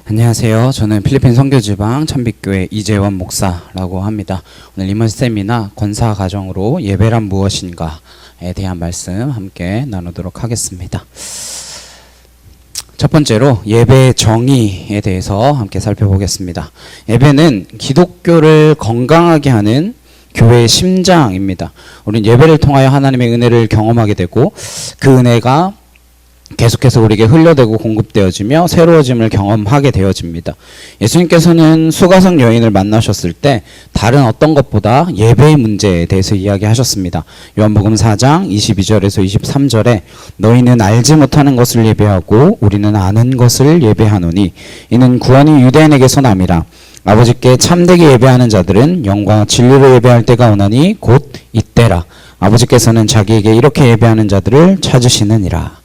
안녕하세요. 저는 필리핀 선교지방 참빛교회 이재원 목사라고 합니다. 오늘 이번 세미나 권사 가정으로 예배란 무엇인가에 대한 말씀 함께 나누도록 하겠습니다. 첫 번째로 예배의 정의에 대해서 함께 살펴보겠습니다. 예배는 기독교를 건강하게 하는 교회의 심장입니다. 우리는 예배를 통하여 하나님의 은혜를 경험하게 되고 그 은혜가 계속해서 우리에게 흘려되고 공급되어지며 새로워짐을 경험하게 되어집니다. 예수님께서는 수가성 여인을 만나셨을 때 다른 어떤 것보다 예배의 문제에 대해서 이야기하셨습니다. 요한복음 4장 22절에서 23절에 너희는 알지 못하는 것을 예배하고 우리는 아는 것을 예배하노니 이는 구원이 유대인에게서 남이라. 아버지께 참되게 예배하는 자들은 영광 진리로 예배할 때가 오나니 곧 이때라. 아버지께서는 자기에게 이렇게 예배하는 자들을 찾으시느니라.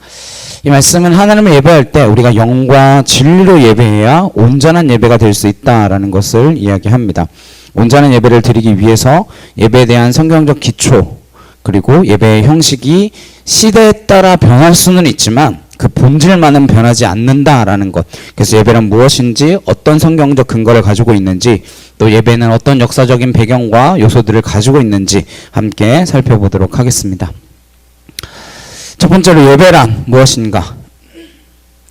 이 말씀은 하나님을 예배할 때 우리가 영과 진리로 예배해야 온전한 예배가 될 수 있다라는 것을 이야기합니다. 온전한 예배를 드리기 위해서 예배에 대한 성경적 기초 그리고 예배의 형식이 시대에 따라 변할 수는 있지만 그 본질만은 변하지 않는다라는 것. 그래서 예배란 무엇인지 어떤 성경적 근거를 가지고 있는지 또 예배는 어떤 역사적인 배경과 요소들을 가지고 있는지 함께 살펴보도록 하겠습니다. 첫 번째로 예배란 무엇인가?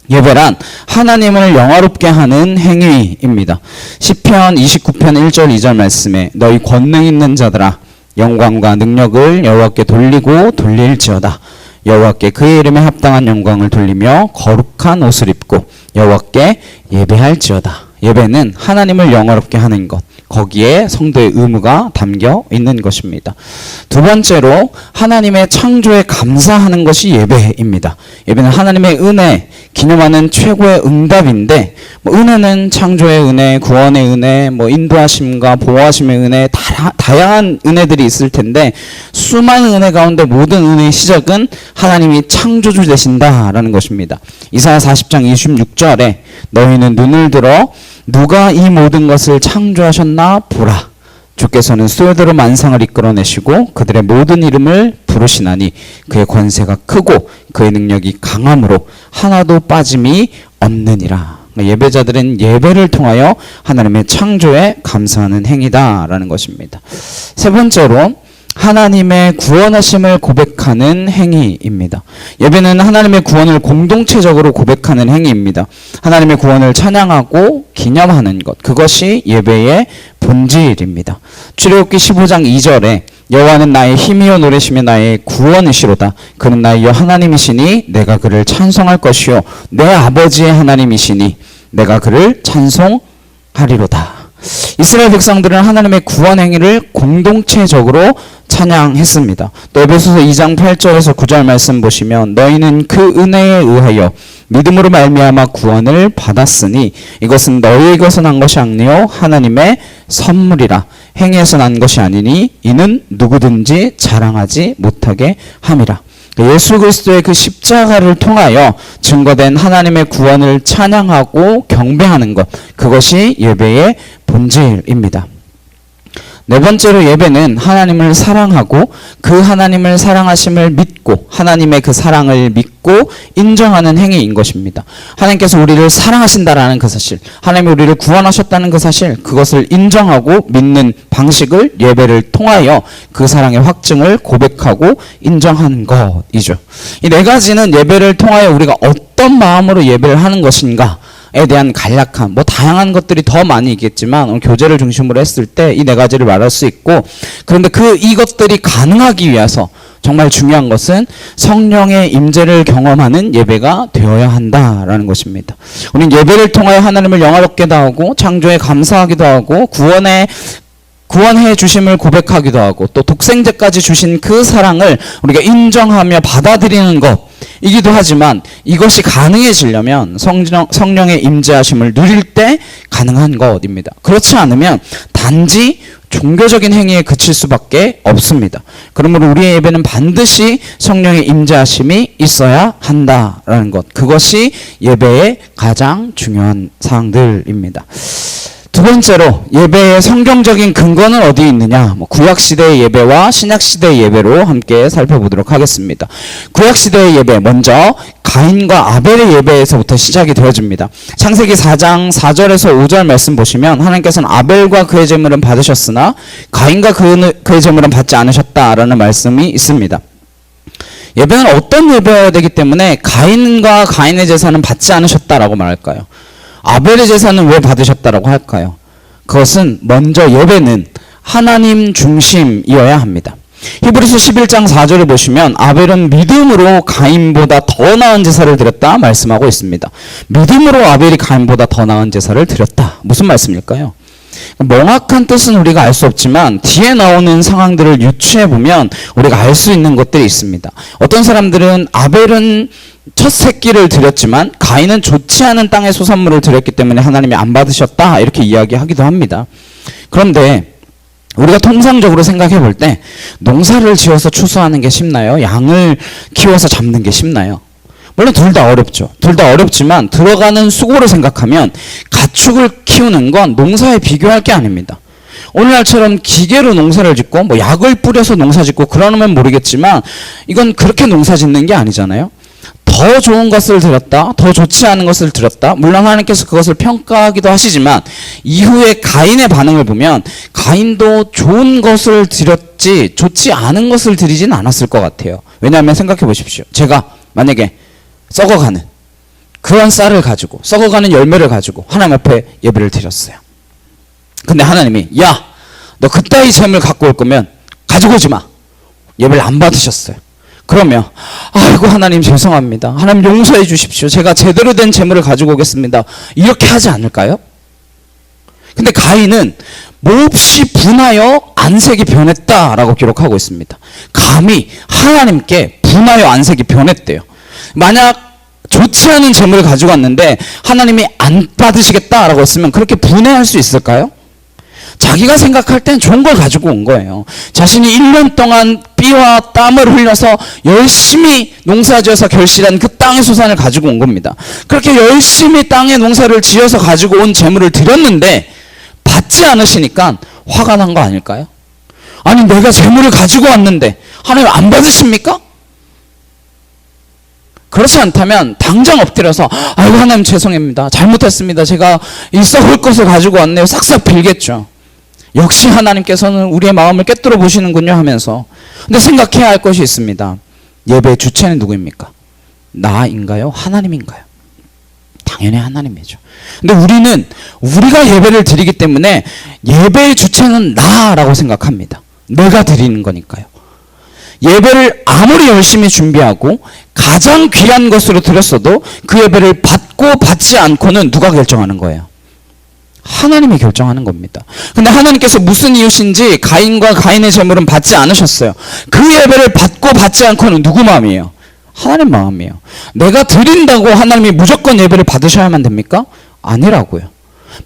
예배란 하나님을 영화롭게 하는 행위입니다. 시편 29편 1절 2절 말씀에 너희 권능 있는 자들아 영광과 능력을 여호와께 돌리고 돌릴지어다. 여호와께 그의 이름에 합당한 영광을 돌리며 거룩한 옷을 입고 여호와께 예배할지어다. 예배는 하나님을 영화롭게 하는 것. 거기에 성도의 의무가 담겨 있는 것입니다. 두 번째로 하나님의 창조에 감사하는 것이 예배입니다. 예배는 하나님의 은혜, 기념하는 최고의 응답인데 은혜는 창조의 은혜, 구원의 은혜, 인도하심과 보호하심의 은혜, 다양한 은혜들이 있을 텐데 수많은 은혜 가운데 모든 은혜의 시작은 하나님이 창조주 되신다라는 것입니다. 이사야 40장 26절에 너희는 눈을 들어 누가 이 모든 것을 창조하셨나 보라. 주께서는 수요대로 만상을 이끌어내시고 그들의 모든 이름을 부르시나니 그의 권세가 크고 그의 능력이 강함으로 하나도 빠짐이 없느니라. 예배자들은 예배를 통하여 하나님의 창조에 감사하는 행위다라는 것입니다. 세 번째로 하나님의 구원하심을 고백하는 행위입니다. 예배는 하나님의 구원을 공동체적으로 고백하는 행위입니다. 하나님의 구원을 찬양하고 기념하는 것, 그것이 예배의 본질입니다. 출애굽기 15장 2절에 여호와는 나의 힘이요 노래시며 나의 구원이시로다. 그는 나의 하나님이시니 내가 그를 찬송할 것이요 내 아버지의 하나님이시니 내가 그를 찬송하리로다. 이스라엘 백성들은 하나님의 구원 행위를 공동체적으로 찬양했습니다. 또 에베소서 2장 8절에서 9절 말씀 보시면 너희는 그 은혜에 의하여 믿음으로 말미암아 구원을 받았으니 이것은 너희에게서 난 것이 아니요 하나님의 선물이라. 행위에서 난 것이 아니니 이는 누구든지 자랑하지 못하게 함이라. 예수 그리스도의 그 십자가를 통하여 증거된 하나님의 구원을 찬양하고 경배하는 것, 그것이 예배의 본질입니다. 네 번째로 예배는 하나님을 사랑하고 그 하나님을 사랑하심을 믿고 하나님의 그 사랑을 믿고 인정하는 행위인 것입니다. 하나님께서 우리를 사랑하신다라는 그 사실, 하나님이 우리를 구원하셨다는 그 사실, 그것을 인정하고 믿는 방식을 예배를 통하여 그 사랑의 확증을 고백하고 인정하는 것이죠. 이 네 가지는 예배를 통하여 우리가 어떤 마음으로 예배를 하는 것인가 에 대한 간략한 다양한 것들이 더 많이 있겠지만 오늘 교제를 중심으로 했을 때 이 네 가지를 말할 수 있고, 그런데 이것들이 가능하기 위해서 정말 중요한 것은 성령의 임재를 경험하는 예배가 되어야 한다라는 것입니다. 우리는 예배를 통하여 하나님을 영화롭게도 하고 창조에 감사하기도 하고 구원해 주심을 고백하기도 하고 또 독생제까지 주신 그 사랑을 우리가 인정하며 받아들이는 것 이기도 하지만 이것이 가능해지려면 성령의 임재하심을 누릴 때 가능한 것입니다. 그렇지 않으면 단지 종교적인 행위에 그칠 수밖에 없습니다. 그러므로 우리의 예배는 반드시 성령의 임재하심이 있어야 한다라는 것, 그것이 예배의 가장 중요한 사항들입니다. 두 번째로 예배의 성경적인 근거는 어디 있느냐? 구약시대의 예배와 신약시대의 예배로 함께 살펴보도록 하겠습니다. 구약시대의 예배, 먼저 가인과 아벨의 예배에서부터 시작이 되어집니다. 창세기 4장 4절에서 5절 말씀 보시면 하나님께서는 아벨과 그의 제물은 받으셨으나 가인과 그의 제물은 받지 않으셨다라는 말씀이 있습니다. 예배는 어떤 예배여야 되기 때문에 가인과 가인의 제사는 받지 않으셨다라고 말할까요? 아벨의 제사는 왜 받으셨다라고 할까요? 그것은 먼저 예배는 하나님 중심이어야 합니다. 히브리서 11장 4절을 보시면 아벨은 믿음으로 가인보다 더 나은 제사를 드렸다 말씀하고 있습니다. 믿음으로 아벨이 가인보다 더 나은 제사를 드렸다. 무슨 말씀일까요? 명확한 뜻은 우리가 알 수 없지만 뒤에 나오는 상황들을 유추해보면 우리가 알 수 있는 것들이 있습니다. 어떤 사람들은 아벨은 첫 새끼를 드렸지만 가인은 좋지 않은 땅의 소산물을 드렸기 때문에 하나님이 안 받으셨다 이렇게 이야기하기도 합니다. 그런데 우리가 통상적으로 생각해 볼 때 농사를 지어서 추수하는 게 쉽나요? 양을 키워서 잡는 게 쉽나요? 물론 둘 다 어렵죠. 둘 다 어렵지만 들어가는 수고를 생각하면 가축을 키우는 건 농사에 비교할 게 아닙니다. 오늘날처럼 기계로 농사를 짓고 약을 뿌려서 농사 짓고 그러면 모르겠지만 이건 그렇게 농사 짓는 게 아니잖아요. 더 좋은 것을 드렸다, 더 좋지 않은 것을 드렸다. 물론 하나님께서 그것을 평가하기도 하시지만 이후에 가인의 반응을 보면 가인도 좋은 것을 드렸지 좋지 않은 것을 드리진 않았을 것 같아요. 왜냐하면 생각해 보십시오. 제가 만약에 썩어가는 그런 쌀을 가지고 썩어가는 열매를 가지고 하나님 앞에 예배를 드렸어요. 근데 하나님이 야, 너 그따위 재물 갖고 올 거면 가지고 오지 마. 예배를 안 받으셨어요. 그러면 아이고 하나님 죄송합니다. 하나님 용서해 주십시오. 제가 제대로 된 재물을 가지고 오겠습니다. 이렇게 하지 않을까요? 근데 가인은 몹시 분하여 안색이 변했다라고 기록하고 있습니다. 감히 하나님께 분하여 안색이 변했대요. 만약 좋지 않은 재물을 가지고 왔는데 하나님이 안 받으시겠다라고 했으면 그렇게 분해할 수 있을까요? 자기가 생각할 땐 좋은 걸 가지고 온 거예요. 자신이 1년 동안 피와 땀을 흘려서 열심히 농사지어서 결실한 그 땅의 소산을 가지고 온 겁니다. 그렇게 열심히 땅에 농사를 지어서 가지고 온 재물을 드렸는데 받지 않으시니까 화가 난 거 아닐까요? 아니 내가 재물을 가지고 왔는데 하나님 안 받으십니까? 그렇지 않다면 당장 엎드려서 아이고 하나님 죄송합니다. 잘못했습니다. 제가 이 썩을 것을 가지고 왔네요. 싹싹 빌겠죠. 역시 하나님께서는 우리의 마음을 꿰뚫어 보시는군요 하면서. 근데 생각해야 할 것이 있습니다. 예배의 주체는 누구입니까? 나인가요? 하나님인가요? 당연히 하나님이죠. 근데 우리는 우리가 예배를 드리기 때문에 예배의 주체는 나라고 생각합니다. 내가 드리는 거니까요. 예배를 아무리 열심히 준비하고 가장 귀한 것으로 드렸어도 그 예배를 받고 받지 않고는 누가 결정하는 거예요? 하나님이 결정하는 겁니다. 근데 하나님께서 무슨 이유신지 가인과 가인의 제물은 받지 않으셨어요. 그 예배를 받고 받지 않고는 누구 마음이에요? 하나님 마음이에요. 내가 드린다고 하나님이 무조건 예배를 받으셔야만 됩니까? 아니라고요.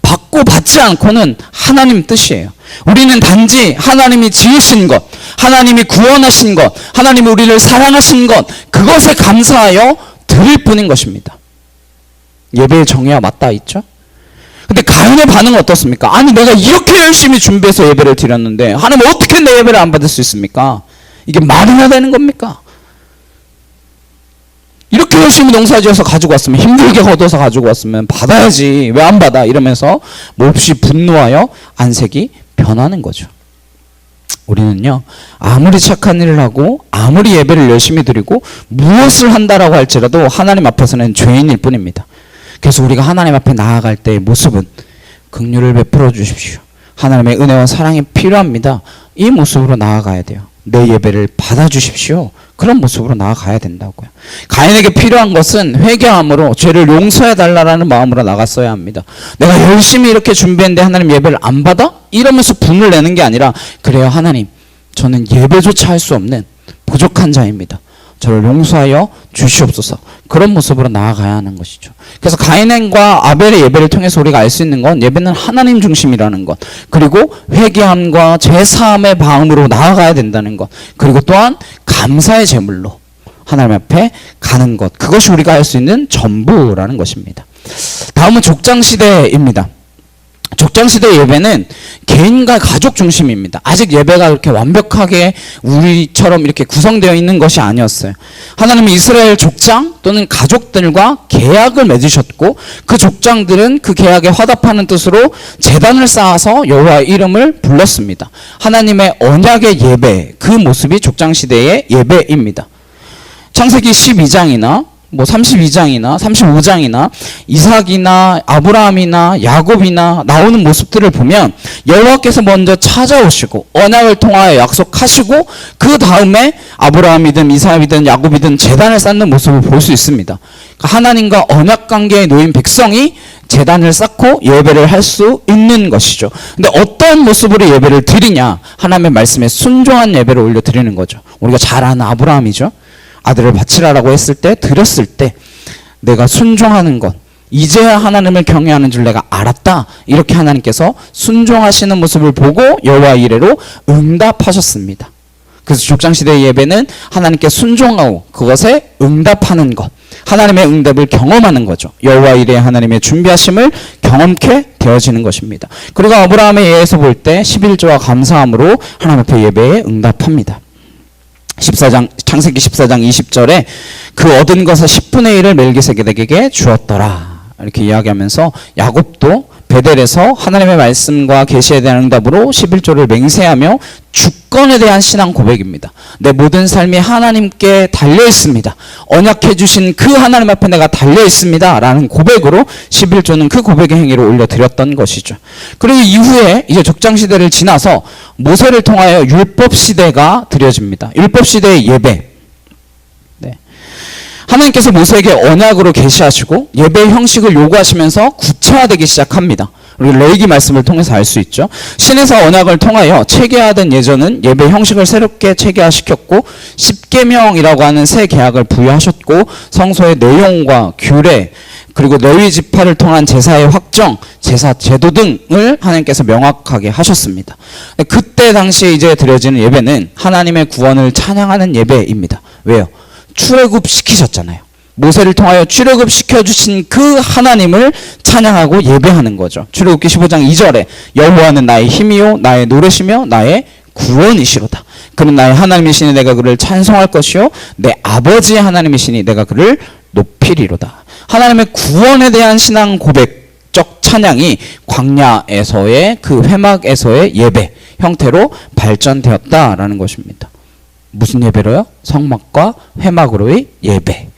받고 받지 않고는 하나님 뜻이에요. 우리는 단지 하나님이 지으신 것, 하나님이 구원하신 것, 하나님이 우리를 사랑하신 것, 그것에 감사하여 드릴 뿐인 것입니다. 예배의 정의와 맞닿아 있죠? 근데 가인의 반응은 어떻습니까? 아니 내가 이렇게 열심히 준비해서 예배를 드렸는데 하나님 어떻게 내 예배를 안 받을 수 있습니까? 이게 말이나 되는 겁니까? 이렇게 열심히 농사지어서 가지고 왔으면 힘들게 걷어서 가지고 왔으면 받아야지 왜 안 받아? 이러면서 몹시 분노하여 안색이 변하는 거죠. 우리는요 아무리 착한 일을 하고 아무리 예배를 열심히 드리고 무엇을 한다라고 할지라도 하나님 앞에서는 죄인일 뿐입니다. 그래서 우리가 하나님 앞에 나아갈 때의 모습은 긍휼을 베풀어 주십시오. 하나님의 은혜와 사랑이 필요합니다. 이 모습으로 나아가야 돼요. 내 예배를 받아주십시오. 그런 모습으로 나아가야 된다고요. 가인에게 필요한 것은 회개함으로 죄를 용서해달라는 마음으로 나갔어야 합니다. 내가 열심히 이렇게 준비했는데 하나님 예배를 안 받아? 이러면서 분을 내는 게 아니라 그래요 하나님 저는 예배조차 할 수 없는 부족한 자입니다. 저를 용서하여 주시옵소서. 그런 모습으로 나아가야 하는 것이죠. 그래서 가인과 아벨의 예배를 통해서 우리가 알 수 있는 건 예배는 하나님 중심이라는 것, 그리고 회개함과 제사함의 마음으로 나아가야 된다는 것, 그리고 또한 감사의 제물로 하나님 앞에 가는 것, 그것이 우리가 할 수 있는 전부라는 것입니다. 다음은 족장시대입니다. 족장시대 예배는 개인과 가족 중심입니다. 아직 예배가 그렇게 완벽하게 우리처럼 이렇게 구성되어 있는 것이 아니었어요. 하나님은 이스라엘 족장 또는 가족들과 계약을 맺으셨고 그 족장들은 그 계약에 화답하는 뜻으로 제단을 쌓아서 여호와의 이름을 불렀습니다. 하나님의 언약의 예배, 그 모습이 족장시대의 예배입니다. 창세기 12장이나 32장이나 35장이나 이삭이나 아브라함이나 야곱이나 나오는 모습들을 보면 여호와께서 먼저 찾아오시고 언약을 통하여 약속하시고 그 다음에 아브라함이든 이삭이든 야곱이든 제단을 쌓는 모습을 볼 수 있습니다. 그러니까 하나님과 언약 관계에 놓인 백성이 제단을 쌓고 예배를 할 수 있는 것이죠. 근데 어떤 모습으로 예배를 드리냐? 하나님의 말씀에 순종한 예배를 올려 드리는 거죠. 우리가 잘 아는 아브라함이죠. 아들을 바치라라고 했을 때, 드렸을 때 내가 순종하는 것, 이제야 하나님을 경외하는 줄 내가 알았다. 이렇게 하나님께서 순종하시는 모습을 보고 여호와 이레로 응답하셨습니다. 그래서 족장시대의 예배는 하나님께 순종하고 그것에 응답하는 것, 하나님의 응답을 경험하는 거죠. 여호와 이레 하나님의 준비하심을 경험케 되어지는 것입니다. 그리고 아브라함의 예에서 볼 때 11조와 감사함으로 하나님 앞에 예배에 응답합니다. 창세기 14장 20절에 그 얻은 것의 10분의 1을 멜기세덱에게 주었더라. 이렇게 이야기하면서 야곱도 베델에서 하나님의 말씀과 계시에 대한 응답으로 11조를 맹세하며 주권에 대한 신앙 고백입니다. 내 모든 삶이 하나님께 달려 있습니다. 언약해 주신 그 하나님 앞에 내가 달려 있습니다. 라는 고백으로 11조는 그 고백의 행위를 올려드렸던 것이죠. 그리고 이후에 이제 족장시대를 지나서 모세를 통하여 율법시대가 드려집니다. 율법시대의 예배. 하나님께서 모세에게 언약으로 계시하시고 예배의 형식을 요구하시면서 구체화되기 시작합니다. 우리 레위기 말씀을 통해서 알 수 있죠. 신에서 언약을 통하여 체계화된 예전은 예배 형식을 새롭게 체계화시켰고 10계명이라고 하는 새 계약을 부여하셨고 성소의 내용과 규례 그리고 레위 지파를 통한 제사의 확정, 제사 제도 등을 하나님께서 명확하게 하셨습니다. 그때 당시에 이제 드려지는 예배는 하나님의 구원을 찬양하는 예배입니다. 왜요? 출애굽 시키셨잖아요. 모세를 통하여 출애굽 시켜주신 그 하나님을 찬양하고 예배하는 거죠. 출애굽기 15장 2절에 여호와는 나의 힘이요 나의 노릇이며 나의 구원이시로다. 그는 나의 하나님이시니 내가 그를 찬송할 것이요 내 아버지의 하나님이시니 내가 그를 높이리로다. 하나님의 구원에 대한 신앙 고백적 찬양이 광야에서의 그 회막에서의 예배 형태로 발전되었다라는 것입니다. 무슨 예배로요? 성막과 회막으로의 예배.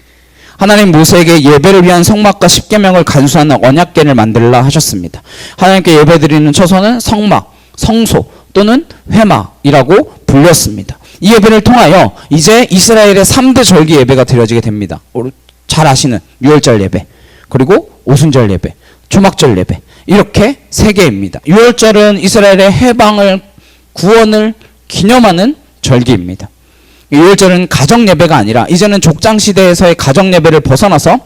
하나님 모세에게 예배를 위한 성막과 10계명을 간수하는 언약궤를 만들라 하셨습니다. 하나님께 예배드리는 처소는 성막, 성소 또는 회막이라고 불렸습니다. 이 예배를 통하여 이제 이스라엘의 3대 절기 예배가 드려지게 됩니다. 잘 아시는 유월절 예배, 그리고 오순절 예배, 초막절 예배, 이렇게 3개입니다. 유월절은 이스라엘의 해방을, 구원을 기념하는 절기입니다. 유월절은 가정예배가 아니라 이제는 족장시대에서의 가정예배를 벗어나서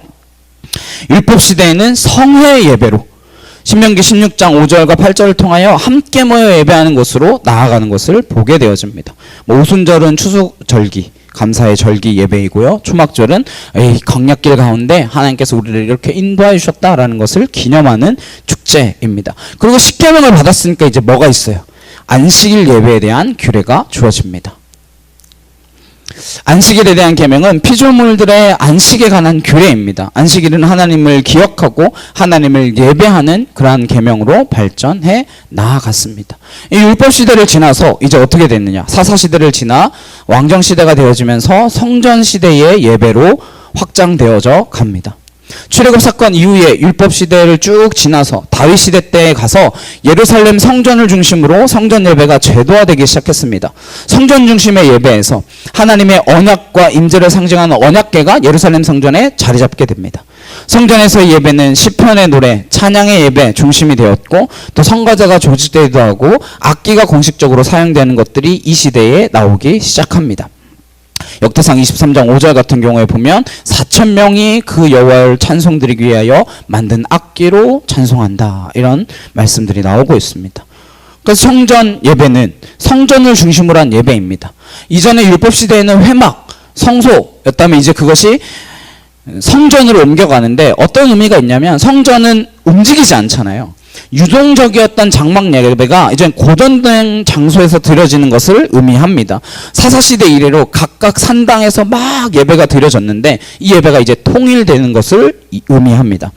율법시대에는 성회 예배로 신명기 16장 5절과 8절을 통하여 함께 모여 예배하는 것으로 나아가는 것을 보게 되어집니다. 오순절은 추수절기, 감사의 절기 예배이고요. 초막절은 광야길 가운데 하나님께서 우리를 이렇게 인도하여 주셨다라는 것을 기념하는 축제입니다. 그리고 10계명을 받았으니까 이제 뭐가 있어요? 안식일 예배에 대한 규례가 주어집니다. 안식일에 대한 계명은 피조물들의 안식에 관한 규례입니다. 안식일은 하나님을 기억하고 하나님을 예배하는 그러한 계명으로 발전해 나아갔습니다. 이 율법시대를 지나서 이제 어떻게 됐느냐? 사사시대를 지나 왕정시대가 되어지면서 성전시대의 예배로 확장되어져 갑니다. 출애굽 사건 이후에 율법 시대를 쭉 지나서 다윗 시대 때에 가서 예루살렘 성전을 중심으로 성전 예배가 제도화되기 시작했습니다. 성전 중심의 예배에서 하나님의 언약과 임재를 상징하는 언약궤가 예루살렘 성전에 자리 잡게 됩니다. 성전에서의 예배는 시편의 노래, 찬양의 예배 중심이 되었고 또 성가자가 조직되기도 하고 악기가 공식적으로 사용되는 것들이 이 시대에 나오기 시작합니다. 역대상 23장 5절 같은 경우에 보면 4,000명이 그 여호와를 찬송드리기 위하여 만든 악기로 찬송한다, 이런 말씀들이 나오고 있습니다. 그래서 성전 예배는 성전을 중심으로 한 예배입니다. 이전에 율법시대에는 회막, 성소였다면 이제 그것이 성전으로 옮겨가는데 어떤 의미가 있냐면 성전은 움직이지 않잖아요. 유동적이었던 장막 예배가 이제 고정된 장소에서 드려지는 것을 의미합니다. 사사시대 이래로 각각 산당에서 막 예배가 드려졌는데 이 예배가 이제 통일되는 것을 의미합니다.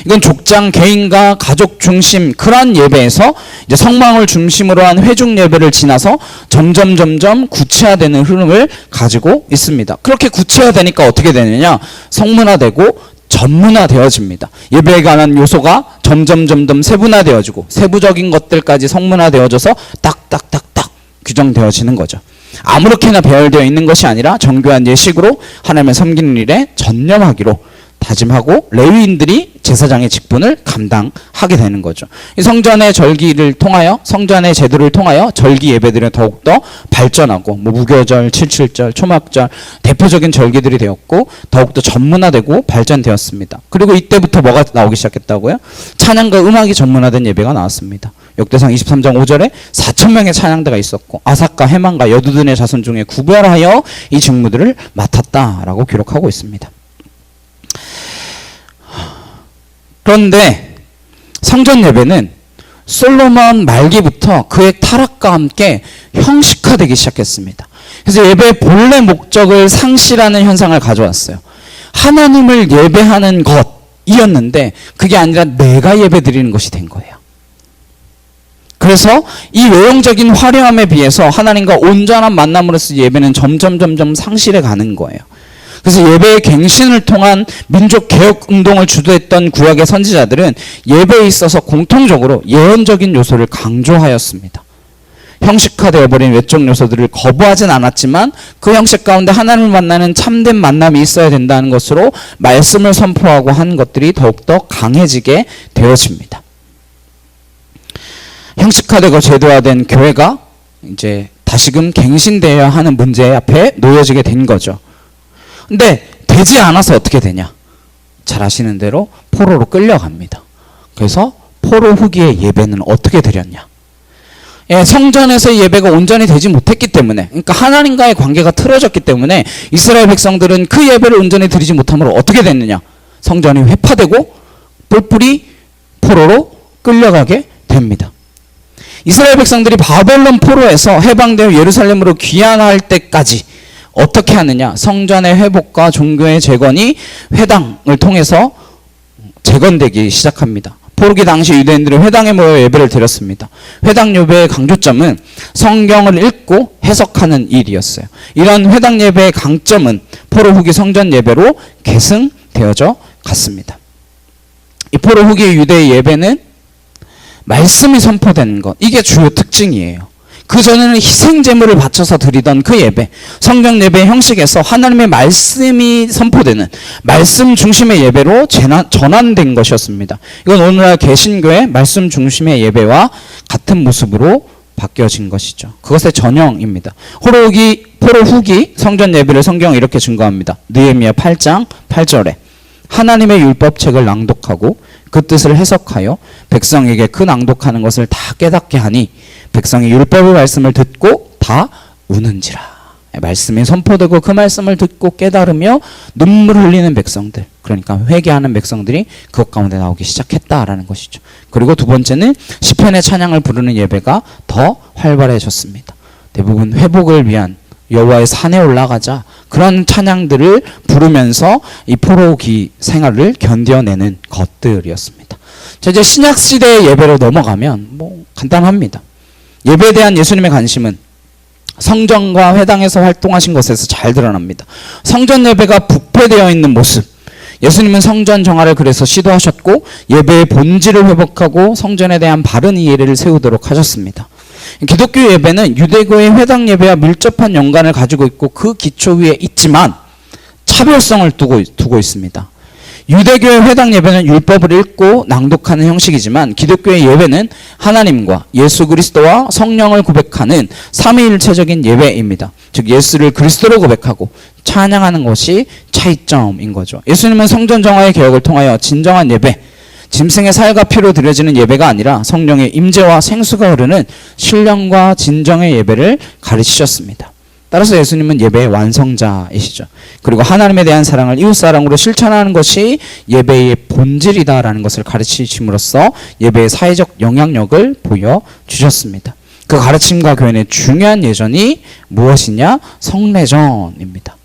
이건 족장 개인과 가족 중심 그러한 예배에서 이제 성망을 중심으로 한 회중 예배를 지나서 점점 구체화되는 흐름을 가지고 있습니다. 그렇게 구체화되니까 어떻게 되느냐? 성문화되고 전문화되어집니다. 예배에 관한 요소가 점점 세분화되어지고 세부적인 것들까지 성문화되어져서 딱딱딱딱 규정되어지는 거죠. 아무렇게나 배열되어 있는 것이 아니라 정교한 예식으로 하나님을 섬기는 일에 전념하기로 다짐하고 레위인들이 제사장의 직분을 감당하게 되는 거죠. 이 성전의 절기를 통하여 성전의 제도를 통하여 절기 예배들은 더욱더 발전하고 무교절, 칠칠절, 초막절 대표적인 절기들이 되었고 더욱더 전문화되고 발전되었습니다. 그리고 이때부터 뭐가 나오기 시작했다고요? 찬양과 음악이 전문화된 예배가 나왔습니다. 역대상 23장 5절에 4,000명의 찬양대가 있었고 아삭과 헤만과 여두둔의 자손 중에 구별하여 이 직무들을 맡았다라고 기록하고 있습니다. 그런데 성전 예배는 솔로몬 말기부터 그의 타락과 함께 형식화되기 시작했습니다. 그래서 예배의 본래 목적을 상실하는 현상을 가져왔어요. 하나님을 예배하는 것이었는데 그게 아니라 내가 예배드리는 것이 된 거예요. 그래서 이 외형적인 화려함에 비해서 하나님과 온전한 만남으로서 예배는 점점 상실해 가는 거예요. 그래서 예배의 갱신을 통한 민족 개혁 운동을 주도했던 구약의 선지자들은 예배에 있어서 공통적으로 예언적인 요소를 강조하였습니다. 형식화되어 버린 외적 요소들을 거부하진 않았지만 그 형식 가운데 하나님을 만나는 참된 만남이 있어야 된다는 것으로 말씀을 선포하고 한 것들이 더욱더 강해지게 되어집니다. 형식화되고 제도화된 교회가 이제 다시금 갱신되어야 하는 문제 앞에 놓여지게 된 거죠. 근데 되지 않아서 어떻게 되냐? 잘 아시는 대로 포로로 끌려갑니다. 그래서 포로 후기의 예배는 어떻게 드렸냐? 예, 성전에서의 예배가 온전히 되지 못했기 때문에, 그러니까 하나님과의 관계가 틀어졌기 때문에 이스라엘 백성들은 그 예배를 온전히 드리지 못함으로 어떻게 됐느냐? 성전이 회파되고 뿔뿔이 포로로 끌려가게 됩니다. 이스라엘 백성들이 바벨론 포로에서 해방되어 예루살렘으로 귀환할 때까지 어떻게 하느냐? 성전의 회복과 종교의 재건이 회당을 통해서 재건되기 시작합니다. 포로기 당시 유대인들은 회당에 모여 예배를 드렸습니다. 회당 예배의 강조점은 성경을 읽고 해석하는 일이었어요. 이런 회당 예배의 강점은 포로 후기 성전 예배로 계승되어져 갔습니다. 이 포로 후기 유대의 예배는 말씀이 선포되는 것, 이게 주요 특징이에요. 그전에는 희생제물을 바쳐서 드리던 그 예배, 성경 예배의 형식에서 하나님의 말씀이 선포되는 말씀 중심의 예배로 전환된 것이었습니다. 이건 오늘날 개신교의 말씀 중심의 예배와 같은 모습으로 바뀌어진 것이죠. 그것의 전형입니다. 포로 후기 성전 예배를 성경은 이렇게 증거합니다. 느헤미야 8장 8절에 하나님의 율법책을 낭독하고 그 뜻을 해석하여 백성에게 그 낭독하는 것을 다 깨닫게 하니 백성이 율법의 말씀을 듣고 다 우는지라. 말씀이 선포되고 그 말씀을 듣고 깨달으며 눈물 흘리는 백성들, 그러니까 회개하는 백성들이 그것 가운데 나오기 시작했다라는 것이죠. 그리고 두 번째는 시편의 찬양을 부르는 예배가 더 활발해졌습니다. 대부분 회복을 위한 여호와의 산에 올라가자 그런 찬양들을 부르면서 이 포로기 생활을 견뎌내는 것들이었습니다. 자, 이제 신약 시대의 예배로 넘어가면 간단합니다. 예배에 대한 예수님의 관심은 성전과 회당에서 활동하신 것에서 잘 드러납니다. 성전 예배가 부패되어 있는 모습, 예수님은 성전 정화를 그래서 시도하셨고 예배의 본질을 회복하고 성전에 대한 바른 이해를 세우도록 하셨습니다. 기독교 예배는 유대교의 회당 예배와 밀접한 연관을 가지고 있고 그 기초 위에 있지만 차별성을 두고 있습니다. 유대교의 회당 예배는 율법을 읽고 낭독하는 형식이지만 기독교의 예배는 하나님과 예수 그리스도와 성령을 고백하는 삼위일체적인 예배입니다. 즉 예수를 그리스도로 고백하고 찬양하는 것이 차이점인 거죠. 예수님은 성전 정화의 개혁을 통하여 진정한 예배, 짐승의 살과 피로 드려지는 예배가 아니라 성령의 임재와 생수가 흐르는 신령과 진정의 예배를 가르치셨습니다. 따라서 예수님은 예배의 완성자이시죠. 그리고 하나님에 대한 사랑을 이웃사랑으로 실천하는 것이 예배의 본질이다라는 것을 가르치심으로써 예배의 사회적 영향력을 보여주셨습니다. 그 가르침과 교훈의 중요한 예전이 무엇이냐? 성례전입니다.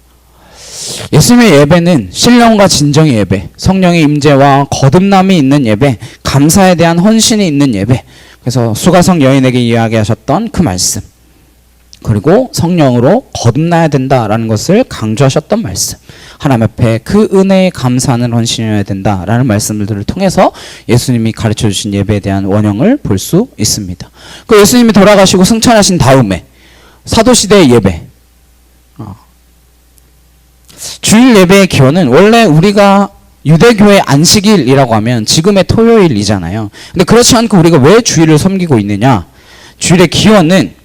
예수님의 예배는 신령과 진정의 예배, 성령의 임재와 거듭남이 있는 예배, 감사에 대한 헌신이 있는 예배, 그래서 수가성 여인에게 이야기하셨던 그 말씀, 그리고 성령으로 거듭나야 된다라는 것을 강조하셨던 말씀, 하나님 앞에 그 은혜에 감사하는 헌신이어야 된다라는 말씀들을 통해서 예수님이 가르쳐주신 예배에 대한 원형을 볼 수 있습니다. 그 예수님이 돌아가시고 승천하신 다음에 사도시대의 예배, 주일 예배의 기원은 원래 우리가 유대교의 안식일이라고 하면 지금의 토요일이잖아요. 근데 그렇지 않고 우리가 왜 주일을 섬기고 있느냐? 주일의 기원은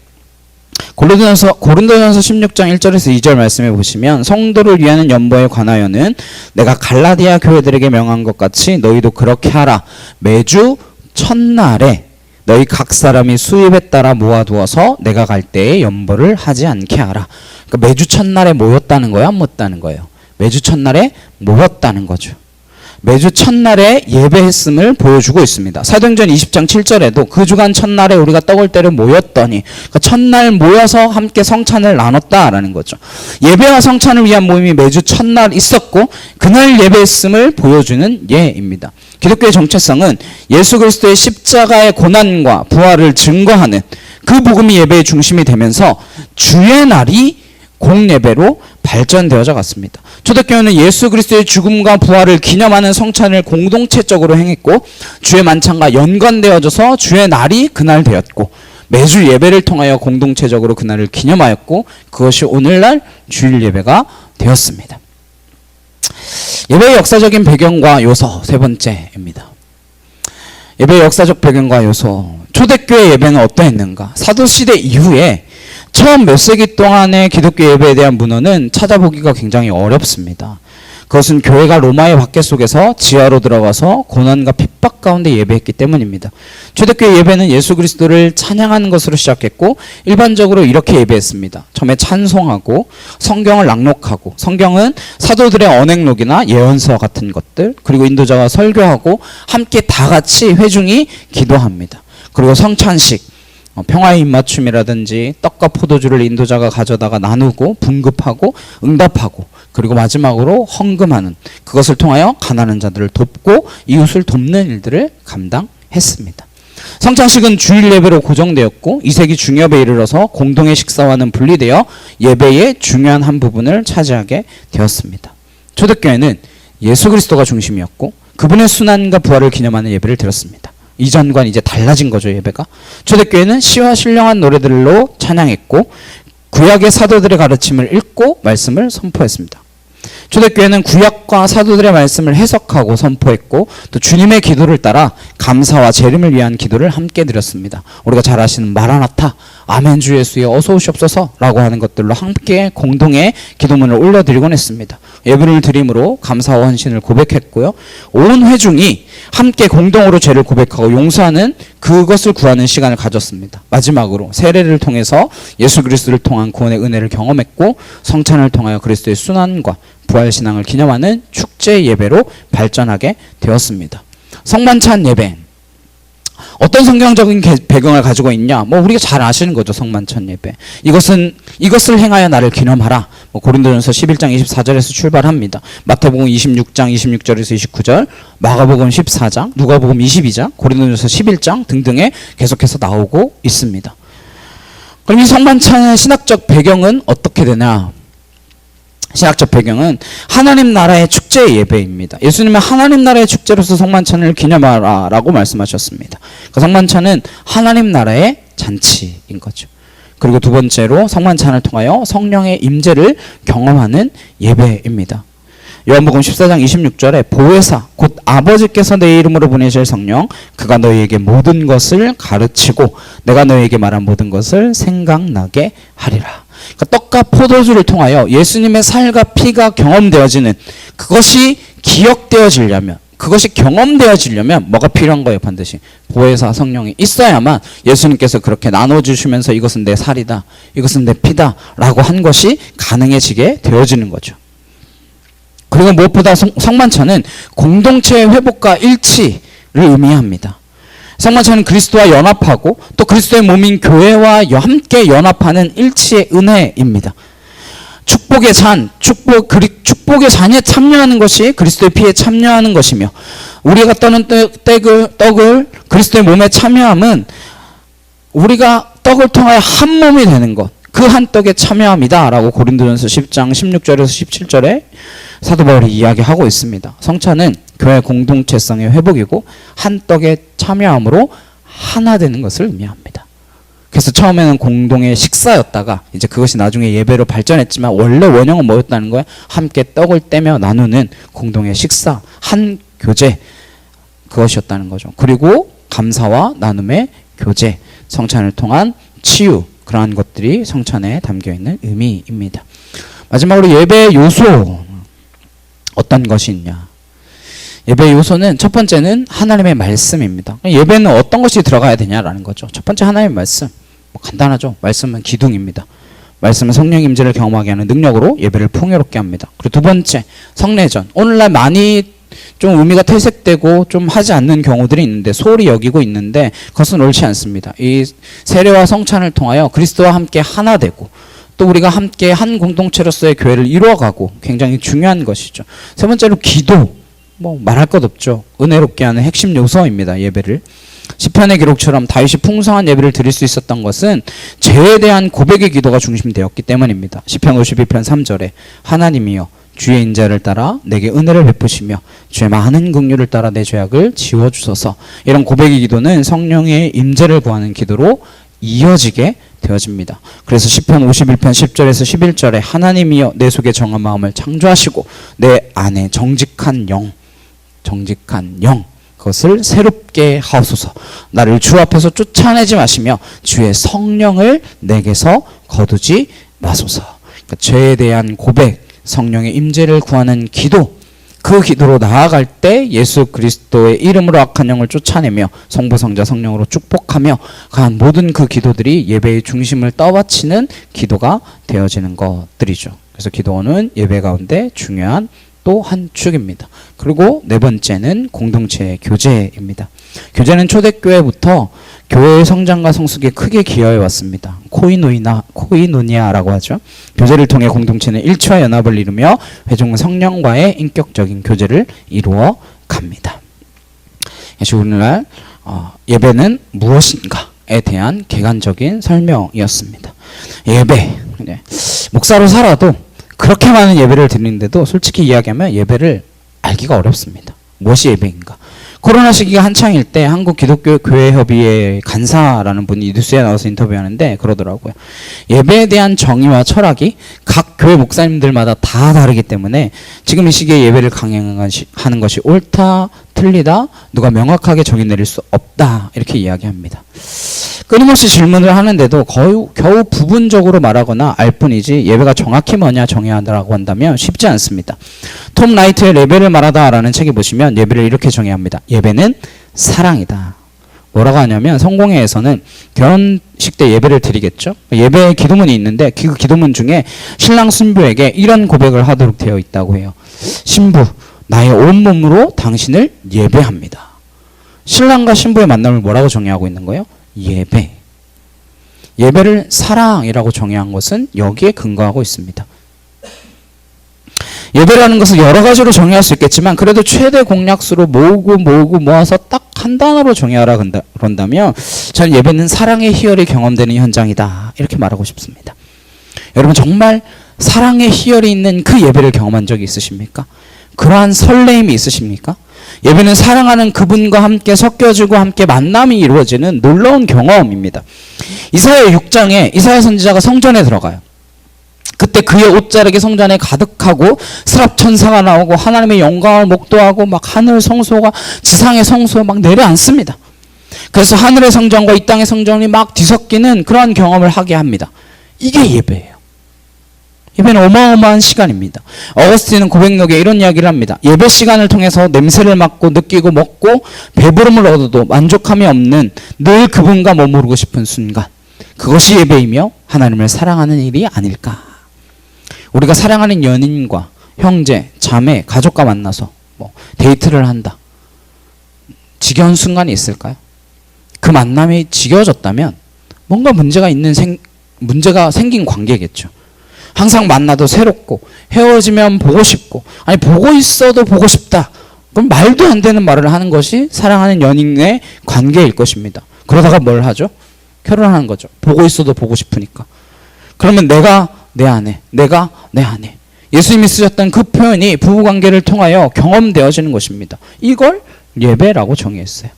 고린도전서 16장 1절에서 2절 말씀해 보시면, 성도를 위하는 연보에 관하여는 내가 갈라디아 교회들에게 명한 것 같이 너희도 그렇게 하라. 매주 첫날에 너희 각 사람이 수입에 따라 모아두어서 내가 갈 때에 연보를 하지 않게 하라. 그러니까 매주 첫날에 모였다는 거예요? 안 모였다는 거예요? 매주 첫날에 모였다는 거죠. 매주 첫날에 예배했음을 보여주고 있습니다. 사도행전 20장 7절에도 그 주간 첫날에 우리가 떡을 때려 모였더니, 그러니까 첫날 모여서 함께 성찬을 나눴다라는 거죠. 예배와 성찬을 위한 모임이 매주 첫날 있었고 그날 예배했음을 보여주는 예입니다. 기독교의 정체성은 예수 그리스도의 십자가의 고난과 부활을 증거하는 그 복음이 예배의 중심이 되면서 주의 날이 공예배로 발전되어져 갔습니다. 초대교회는 예수 그리스도의 죽음과 부활을 기념하는 성찬을 공동체적으로 행했고 주의 만찬과 연관되어져서 주의 날이 그날 되었고, 매주 예배를 통하여 공동체적으로 그날을 기념하였고, 그것이 오늘날 주일 예배가 되었습니다. 예배의 역사적인 배경과 요소 세 번째입니다. 예배의 역사적 배경과 요소. 초대교회 예배는 어떠했는가? 사도시대 이후에 처음 몇 세기 동안의 기독교 예배에 대한 문헌은 찾아보기가 굉장히 어렵습니다. 그것은 교회가 로마의 박해 속에서 지하로 들어가서 고난과 핍박 가운데 예배했기 때문입니다. 초대교회 예배는 예수 그리스도를 찬양하는 것으로 시작했고 일반적으로 이렇게 예배했습니다. 처음에 찬송하고 성경을 낭독하고, 성경은 사도들의 언행록이나 예언서 같은 것들, 그리고 인도자가 설교하고 함께 다 같이 회중이 기도합니다. 그리고 성찬식, 평화의 입맞춤이라든지 떡과 포도주를 인도자가 가져다가 나누고 분급하고 응답하고, 그리고 마지막으로 헌금하는, 그것을 통하여 가난한 자들을 돕고 이웃을 돕는 일들을 감당했습니다. 성찬식은 주일 예배로 고정되었고 2세기 중엽에 이르러서 공동의 식사와는 분리되어 예배의 중요한 한 부분을 차지하게 되었습니다. 초대교회는 예수 그리스도가 중심이었고 그분의 순환과 부활을 기념하는 예배를 드렸습니다. 이전과는 이제 달라진 거죠, 예배가. 초대교회는 시와 신령한 노래들로 찬양했고 구약의 사도들의 가르침을 읽고 말씀을 선포했습니다. 초대교회는 구약과 사도들의 말씀을 해석하고 선포했고 또 주님의 기도를 따라 감사와 재림을 위한 기도를 함께 드렸습니다. 우리가 잘 아시는 마라나타, 아멘 주 예수여 어서 오시옵소서 라고 하는 것들로 함께 공동의 기도문을 올려드리곤 했습니다. 예배를 드림으로 감사와 헌신을 고백했고요. 온 회중이 함께 공동으로 죄를 고백하고 용서하는, 그것을 구하는 시간을 가졌습니다. 마지막으로 세례를 통해서 예수 그리스도를 통한 구원의 은혜를 경험했고 성찬을 통하여 그리스도의 순환과 부활신앙을 기념하는 축제 예배로 발전하게 되었습니다. 성만찬 예배, 어떤 성경적인 배경을 가지고 있냐? 우리가 잘 아시는 거죠. 성만찬 예배. 이것을 행하여 나를 기념하라. 고린도전서 11장 24절에서 출발합니다. 마태복음 26장 26절에서 29절, 마가복음 14장, 누가복음 22장, 고린도전서 11장 등등에 계속해서 나오고 있습니다. 그럼 이 성만찬의 신학적 배경은 어떻게 되냐? 신학적 배경은 하나님 나라의 축제 예배입니다. 예수님은 하나님 나라의 축제로서 성만찬을 기념하라 라고 말씀하셨습니다. 그 성만찬은 하나님 나라의 잔치인 거죠. 그리고 두 번째로 성만찬을 통하여 성령의 임재를 경험하는 예배입니다. 요한복음 14장 26절에 보혜사 곧 아버지께서 내 이름으로 보내실 성령 그가 너희에게 모든 것을 가르치고 내가 너희에게 말한 모든 것을 생각나게 하리라. 그러니까 떡과 포도주를 통하여 예수님의 살과 피가 경험되어지는, 그것이 기억되어지려면, 그것이 경험되어지려면 뭐가 필요한 거예요? 반드시 보혜사 성령이 있어야만 예수님께서 그렇게 나눠주시면서 이것은 내 살이다, 이것은 내 피다 라고 한 것이 가능해지게 되어지는 거죠. 그리고 무엇보다 성만찬은 공동체의 회복과 일치를 의미합니다. 성만찬은 그리스도와 연합하고 또 그리스도의 몸인 교회와 함께 연합하는 일치의 은혜입니다. 축복의 잔, 축복의 잔에 참여하는 것이 그리스도의 피에 참여하는 것이며, 우리가 떠는 떡을 그리스도의 몸에 참여함은 우리가 떡을 통하여 한 몸이 되는 것, 그 한 떡에 참여합니다 라고 고린도전서 10장 16절에서 17절에 사도 바울이 이야기하고 있습니다. 성찬은 교회 공동체성의 회복이고 한 떡에 참여함으로 하나 되는 것을 의미합니다. 그래서 처음에는 공동의 식사였다가 이제 그것이 나중에 예배로 발전했지만 원래 원형은 뭐였다는 거예요? 함께 떡을 떼며 나누는 공동의 식사, 한 교제, 그것이었다는 거죠. 그리고 감사와 나눔의 교제, 성찬을 통한 치유, 그러한 것들이 성찬에 담겨있는 의미입니다. 마지막으로 예배의 요소, 어떤 것이 있냐? 예배의 요소는 첫 번째는 하나님의 말씀입니다. 예배는 어떤 것이 들어가야 되냐라는 거죠. 첫 번째 하나님의 말씀. 간단하죠. 말씀은 기둥입니다. 말씀은 성령 임재를 경험하게 하는 능력으로 예배를 풍요롭게 합니다. 그리고 두 번째, 성례전. 오늘날 많이 좀 의미가 퇴색되고 좀 하지 않는 경우들이 있는데, 소홀히 여기고 있는데 그것은 옳지 않습니다. 이 세례와 성찬을 통하여 그리스도와 함께 하나 되고 또 우리가 함께 한 공동체로서의 교회를 이루어가고 굉장히 중요한 것이죠. 세 번째로 기도. 말할 것 없죠. 은혜롭게 하는 핵심 요소입니다. 예배를. 시편의 기록처럼 다윗이 풍성한 예배를 드릴 수 있었던 것은 죄에 대한 고백의 기도가 중심되었기 때문입니다. 시편 52편 3절에 하나님이여 주의 인자를 따라 내게 은혜를 베푸시며 주의 많은 긍휼을 따라 내 죄악을 지워주소서. 이런 고백의 기도는 성령의 임재를 구하는 기도로 이어지게 되어집니다. 그래서 시편 51편 10절에서 11절에 하나님이여 내 속에 정한 마음을 창조하시고 내 안에 정직한 영, 그것을 새롭게 하옵소서. 나를 주 앞에서 쫓아내지 마시며 주의 성령을 내게서 거두지 마소서. 그러니까 죄에 대한 고백, 성령의 임재를 구하는 기도, 그 기도로 나아갈 때 예수 그리스도의 이름으로 악한 영을 쫓아내며 성부 성자 성령으로 축복하며 간 모든 그 기도들이 예배의 중심을 떠받치는 기도가 되어지는 것들이죠. 그래서 기도는 예배 가운데 중요한 또 한 축입니다. 그리고 네 번째는 공동체의 교제입니다. 교제는 초대교회부터 교회의 성장과 성숙에 크게 기여해 왔습니다. 코이노니아라고 하죠. 교제를 통해 공동체는 일치와 연합을 이루며 회중은 성령과의 인격적인 교제를 이루어 갑니다. 이것이 오늘날 예배는 무엇인가에 대한 객관적인 설명이었습니다. 예배, 목사로 살아도 그렇게 많은 예배를 드리는데도 솔직히 이야기하면 예배를 알기가 어렵습니다. 무엇이 예배인가? 코로나 시기가 한창일 때 한국 기독교 교회협의회 간사라는 분이 뉴스에 나와서 인터뷰하는데 그러더라고요. 예배에 대한 정의와 철학이 각 교회 목사님들마다 다 다르기 때문에 지금 이 시기에 예배를 강행하는 것이 옳다, 틀리다, 누가 명확하게 정의 내릴 수 없다, 이렇게 이야기합니다. 끊임없이 질문을 하는데도 겨우 부분적으로 말하거나 알 뿐이지 예배가 정확히 뭐냐 정의하라고 한다면 쉽지 않습니다. 톰 라이트의 예배를 말하다라는 책에 보시면 예배를 이렇게 정의합니다. 예배는 사랑이다. 뭐라고 하냐면 성공회에서는 결혼식 때 예배를 드리겠죠. 예배의 기도문이 있는데 그 기도문 중에 신랑 신부에게 이런 고백을 하도록 되어 있다고 해요. 신부, 나의 온몸으로 당신을 예배합니다. 신랑과 신부의 만남을 뭐라고 정의하고 있는 거예요? 예배. 예배를 사랑이라고 정의한 것은 여기에 근거하고 있습니다. 예배라는 것을 여러 가지로 정의할 수 있겠지만 그래도 최대 공약수로 모아서 딱 한 단어로 정의하라 그런다면 저는 예배는 사랑의 희열이 경험되는 현장이다, 이렇게 말하고 싶습니다. 여러분 정말 사랑의 희열이 있는 그 예배를 경험한 적이 있으십니까? 그러한 설레임이 있으십니까? 예배는 사랑하는 그분과 함께 섞여지고 함께 만남이 이루어지는 놀라운 경험입니다. 이사야 6장에 이사야 선지자가 성전에 들어가요. 그때 그의 옷자락이 성전에 가득하고 스랍천사가 나오고 하나님의 영광을 목도하고 막 하늘 성소가 지상의 성소에 막 내려앉습니다. 그래서 하늘의 성전과 이 땅의 성전이 막 뒤섞이는 그러한 경험을 하게 합니다. 이게 예배예요. 예배는 어마어마한 시간입니다. 어거스틴은 고백록에 이런 이야기를 합니다. 예배 시간을 통해서 냄새를 맡고 느끼고 먹고 배부름을 얻어도 만족함이 없는 늘 그분과 머무르고 싶은 순간, 그것이 예배이며 하나님을 사랑하는 일이 아닐까. 우리가 사랑하는 연인과 형제, 자매, 가족과 만나서 데이트를 한다. 지겨운 순간이 있을까요? 그 만남이 지겨워졌다면 뭔가 문제가 생긴 관계겠죠. 항상 만나도 새롭고 헤어지면 보고 싶고, 아니 보고 있어도 보고 싶다. 그럼 말도 안 되는 말을 하는 것이 사랑하는 연인의 관계일 것입니다. 그러다가 뭘 하죠? 결혼하는 거죠. 보고 있어도 보고 싶으니까. 그러면 내가 내 아내, 내가 내 아내. 예수님이 쓰셨던 그 표현이 부부관계를 통하여 경험되어지는 것입니다. 이걸 예배라고 정의했어요.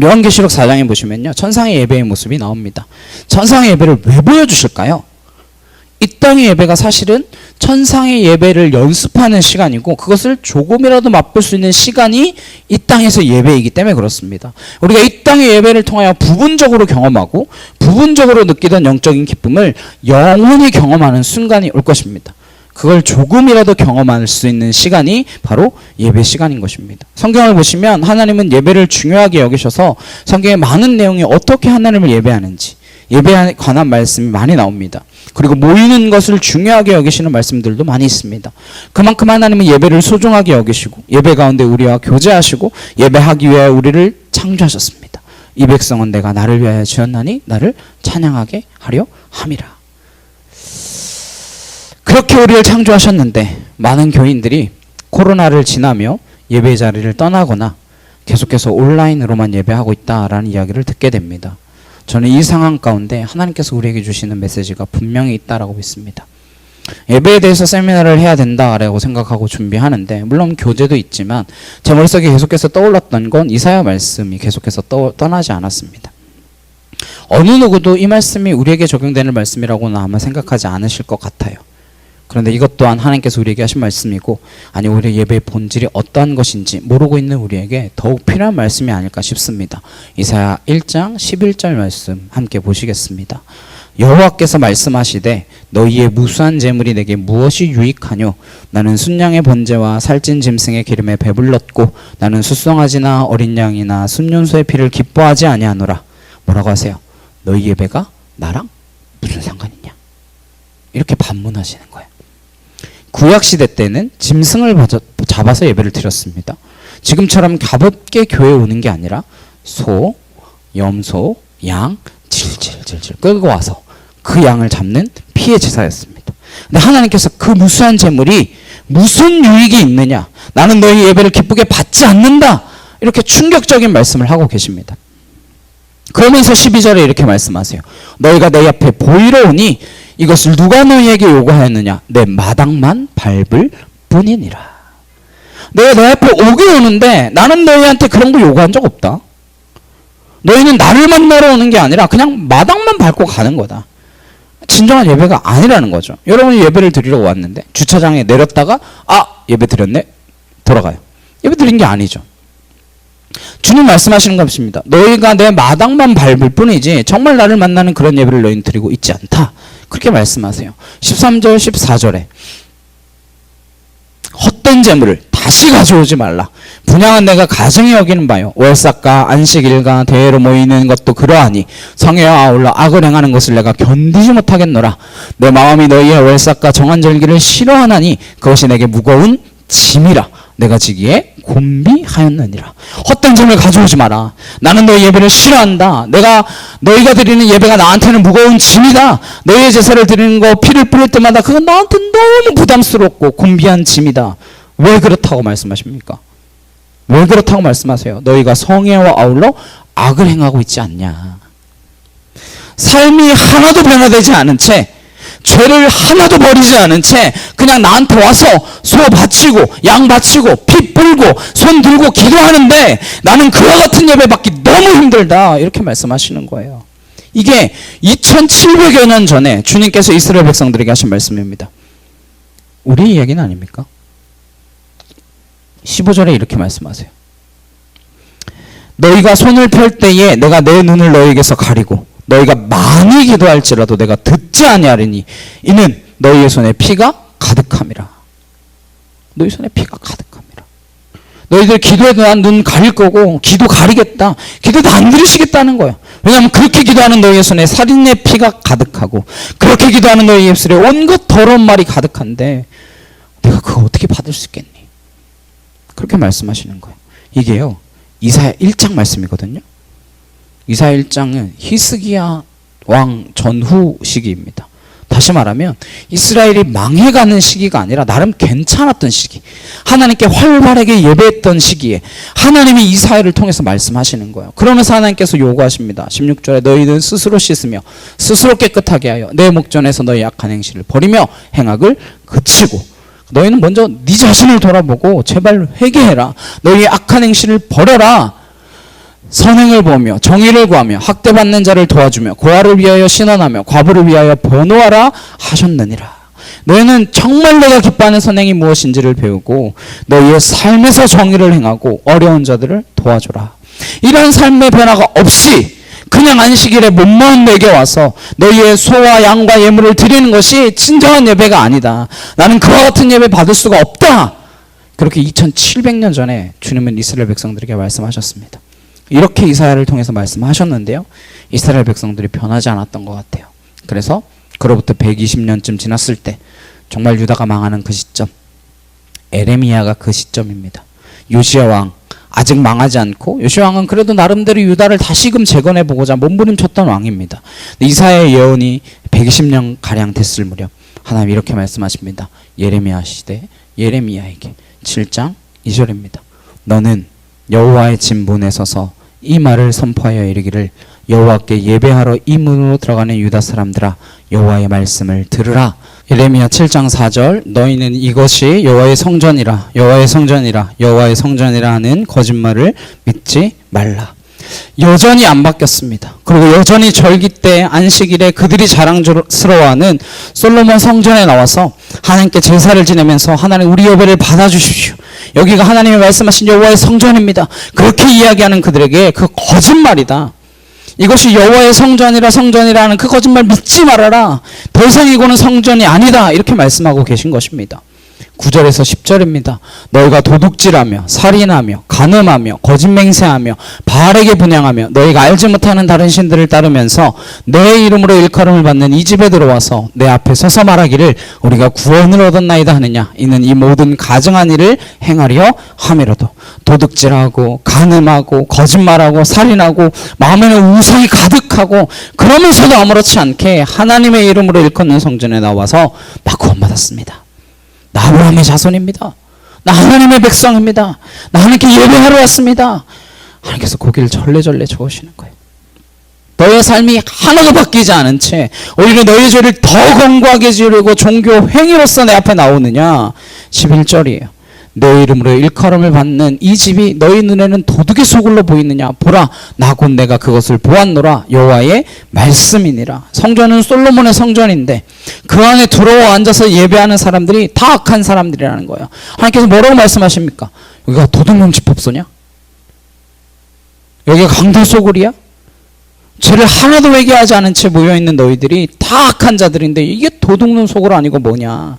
요한계시록 4장에 보시면요, 천상의 예배의 모습이 나옵니다. 천상의 예배를 왜 보여주실까요? 이 땅의 예배가 사실은 천상의 예배를 연습하는 시간이고, 그것을 조금이라도 맛볼 수 있는 시간이 이 땅에서 예배이기 때문에 그렇습니다. 우리가 이 땅의 예배를 통하여 부분적으로 경험하고 부분적으로 느끼던 영적인 기쁨을 영원히 경험하는 순간이 올 것입니다. 그걸 조금이라도 경험할 수 있는 시간이 바로 예배 시간인 것입니다. 성경을 보시면 하나님은 예배를 중요하게 여기셔서 성경의 많은 내용이 어떻게 하나님을 예배하는지, 예배에 관한 말씀이 많이 나옵니다. 그리고 모이는 것을 중요하게 여기시는 말씀들도 많이 있습니다. 그만큼 하나님은 예배를 소중하게 여기시고 예배 가운데 우리와 교제하시고 예배하기 위해 우리를 창조하셨습니다. 이 백성은 내가 나를 위하여 지었나니 나를 찬양하게 하려 함이라. 그렇게 우리를 창조하셨는데 많은 교인들이 코로나를 지나며 예배 자리를 떠나거나 계속해서 온라인으로만 예배하고 있다라는 이야기를 듣게 됩니다. 저는 이 상황 가운데 하나님께서 우리에게 주시는 메시지가 분명히 있다라고 믿습니다. 예배에 대해서 세미나를 해야 된다라고 생각하고 준비하는데, 물론 교재도 있지만 제 머릿속에 계속해서 떠올랐던 건 이사야 말씀이 계속해서 떠나지 않았습니다. 어느 누구도 이 말씀이 우리에게 적용되는 말씀이라고는 아마 생각하지 않으실 것 같아요. 그런데 이것 또한 하나님께서 우리에게 하신 말씀이고, 아니 우리의 예배의 본질이 어떠한 것인지 모르고 있는 우리에게 더욱 필요한 말씀이 아닐까 싶습니다. 이사야 1장 11절 말씀 함께 보시겠습니다. 여호와께서 말씀하시되 너희의 무수한 재물이 내게 무엇이 유익하뇨? 나는 순양의 번제와 살찐 짐승의 기름에 배불렀고 나는 숫송아지나 어린 양이나 순년소의 피를 기뻐하지 아니하노라. 뭐라고 하세요? 너희 예배가 나랑 무슨 상관이냐? 이렇게 반문하시는 거예요. 구약시대 때는 짐승을 잡아서 예배를 드렸습니다. 지금처럼 가볍게 교회에 오는 게 아니라 소, 염소, 양 질질질질 끌고 와서 그 양을 잡는 피의 제사였습니다. 근데 하나님께서 그 무수한 재물이 무슨 유익이 있느냐? 나는 너희 예배를 기쁘게 받지 않는다. 이렇게 충격적인 말씀을 하고 계십니다. 그러면서 12절에 이렇게 말씀하세요. 너희가 내 앞에 보이러 오니 이것을 누가 너희에게 요구하였느냐? 내 마당만 밟을 뿐이니라. 내가 내 앞에 오게 오는데 나는 너희한테 그런 거 요구한 적 없다. 너희는 나를 만나러 오는 게 아니라 그냥 마당만 밟고 가는 거다. 진정한 예배가 아니라는 거죠. 여러분이 예배를 드리러 왔는데 주차장에 내렸다가 예배 드렸네? 돌아가요. 예배 드린 게 아니죠. 주님 말씀하시는 것입니다. 너희가 내 마당만 밟을 뿐이지 정말 나를 만나는 그런 예배를 너희는 드리고 있지 않다. 그렇게 말씀하세요. 13절 14절에 헛된 재물을 다시 가져오지 말라. 분향은 내가 가증히 여기는 바요. 월삭과 안식일과 대회로 모이는 것도 그러하니 성회와 아울러 악을 행하는 것을 내가 견디지 못하겠노라. 내 마음이 너희의 월삭과 정한절기를 싫어하나니 그것이 내게 무거운 짐이라. 내가 지기에 곤비하였느니라. 헛된 짐을 가져오지 마라. 나는 너희 예배를 싫어한다. 너희가 드리는 예배가 나한테는 무거운 짐이다. 너희의 제사를 드리는 거 피를 뿌릴 때마다 그건 나한테 너무 부담스럽고 곤비한 짐이다. 왜 그렇다고 말씀하십니까? 왜 그렇다고 말씀하세요? 너희가 성회와 아울러 악을 행하고 있지 않냐. 삶이 하나도 변화되지 않은 채, 죄를 하나도 버리지 않은 채 그냥 나한테 와서 소 바치고 양 바치고 피 뿌리고 손 들고 기도하는데 나는 그와 같은 예배 받기 너무 힘들다. 이렇게 말씀하시는 거예요. 이게 2700여 년 전에 주님께서 이스라엘 백성들에게 하신 말씀입니다. 우리 이야기는 아닙니까? 15절에 이렇게 말씀하세요. 너희가 손을 펼 때에 내가 내 눈을 너희에게서 가리고 너희가 많이 기도할지라도 내가 듣지 아니하리니 이는 너희의 손에 피가 가득함이라. 너희 손에 피가 가득함이라. 너희들 기도해도 난 눈 가릴 거고 기도 가리겠다. 기도도 안 들으시겠다는 거예요. 왜냐하면 그렇게 기도하는 너희의 손에 살인의 피가 가득하고 그렇게 기도하는 너희 입술에 온갖 더러운 말이 가득한데 내가 그거 어떻게 받을 수 있겠니? 그렇게 말씀하시는 거예요. 이게요, 이사야 1장 말씀이거든요. 이사야 1장은 히스기야 왕 전후 시기입니다. 다시 말하면 이스라엘이 망해가는 시기가 아니라 나름 괜찮았던 시기, 하나님께 활발하게 예배했던 시기에 하나님이 이사야를 통해서 말씀하시는 거예요. 그러면서 하나님께서 요구하십니다. 16절에 너희는 스스로 씻으며 스스로 깨끗하게 하여 내 목전에서 너희 악한 행실을 버리며 행악을 그치고, 너희는 먼저 네 자신을 돌아보고 제발 회개해라. 너희의 악한 행실을 버려라. 선행을 보며 정의를 구하며 학대받는 자를 도와주며 고아를 위하여 신원하며 과부를 위하여 변호하라 하셨느니라. 너희는 정말 내가 기뻐하는 선행이 무엇인지를 배우고 너희의 삶에서 정의를 행하고 어려운 자들을 도와줘라. 이런 삶의 변화가 없이 그냥 안식일에 몸만 내게 와서 너희의 소와 양과 예물을 드리는 것이 진정한 예배가 아니다. 나는 그와 같은 예배 받을 수가 없다. 그렇게 2700년 전에 주님은 이스라엘 백성들에게 말씀하셨습니다. 이렇게 이사야를 통해서 말씀하셨는데요, 이스라엘 백성들이 변하지 않았던 것 같아요. 그래서 그로부터 120년쯤 지났을 때 정말 유다가 망하는 그 시점, 에레미야가 그 시점입니다. 요시야 왕 아직 망하지 않고, 요시야 왕은 그래도 나름대로 유다를 다시금 재건해보고자 몸부림쳤던 왕입니다. 이사야의 예언이 120년 가량 됐을 무렵 하나님 이렇게 말씀하십니다. 예레미야 시대 예레미야에게 7장 2절입니다. 너는 여호와의 진본에 서서 이 말을 선포하여 이르기를 여호와께 예배하러 이 문으로 들어가는 유다 사람들아, 여호와의 말씀을 들으라. 예레미야 7장 4절 너희는 이것이 여호와의 성전이라 여호와의 성전이라 여호와의 성전이라 하는 거짓말을 믿지 말라. 여전히 안 바뀌었습니다. 그리고 여전히 절기 때 안식일에 그들이 자랑스러워하는 솔로몬 성전에 나와서 하나님께 제사를 지내면서 하나님 우리 예배를 받아주십시오. 여기가 하나님이 말씀하신 여호와의 성전입니다. 그렇게 이야기하는 그들에게 그 거짓말이다. 이것이 여호와의 성전이라 하는 그 거짓말 믿지 말아라. 더 이상 이거는 성전이 아니다. 이렇게 말씀하고 계신 것입니다. 9절에서 10절입니다. 너희가 도둑질하며 살인하며 간음하며 거짓맹세하며 바알에게 분향하며 너희가 알지 못하는 다른 신들을 따르면서 내 이름으로 일컬음을 받는 이 집에 들어와서 내 앞에 서서 말하기를 우리가 구원을 얻었나이다 하느냐. 이는 이 모든 가증한 일을 행하려 함이로도 도둑질하고 간음하고 거짓말하고 살인하고 마음에는 우상이 가득하고 그러면서도 아무렇지 않게 하나님의 이름으로 일컫는 성전에 나와서 막 구원받았습니다. 나 아브라함의 자손입니다. 나 하나님의 백성입니다. 나 하나님께 예배하러 왔습니다. 하나님께서 고개를 절레절레 저으시는 거예요. 너의 삶이 하나도 바뀌지 않은 채 오히려 너의 죄를 더 견고하게 지으려고 종교 행위로서 내 앞에 나오느냐. 11절이에요. 내 이름으로 일컬음을 받는 이 집이 너희 눈에는 도둑의 소굴로 보이느냐. 보라, 나 곧 내가 그것을 보았노라. 여호와의 말씀이니라. 성전은 솔로몬의 성전인데 그 안에 들어와 앉아서 예배하는 사람들이 다 악한 사람들이라는 거예요. 하나님께서 뭐라고 말씀하십니까? 여기가 도둑놈 집합소냐? 여기가 강도 소굴이야? 죄를 하나도 회개하지 않은 채 모여있는 너희들이 다 악한 자들인데 이게 도둑놈 소굴 아니고 뭐냐?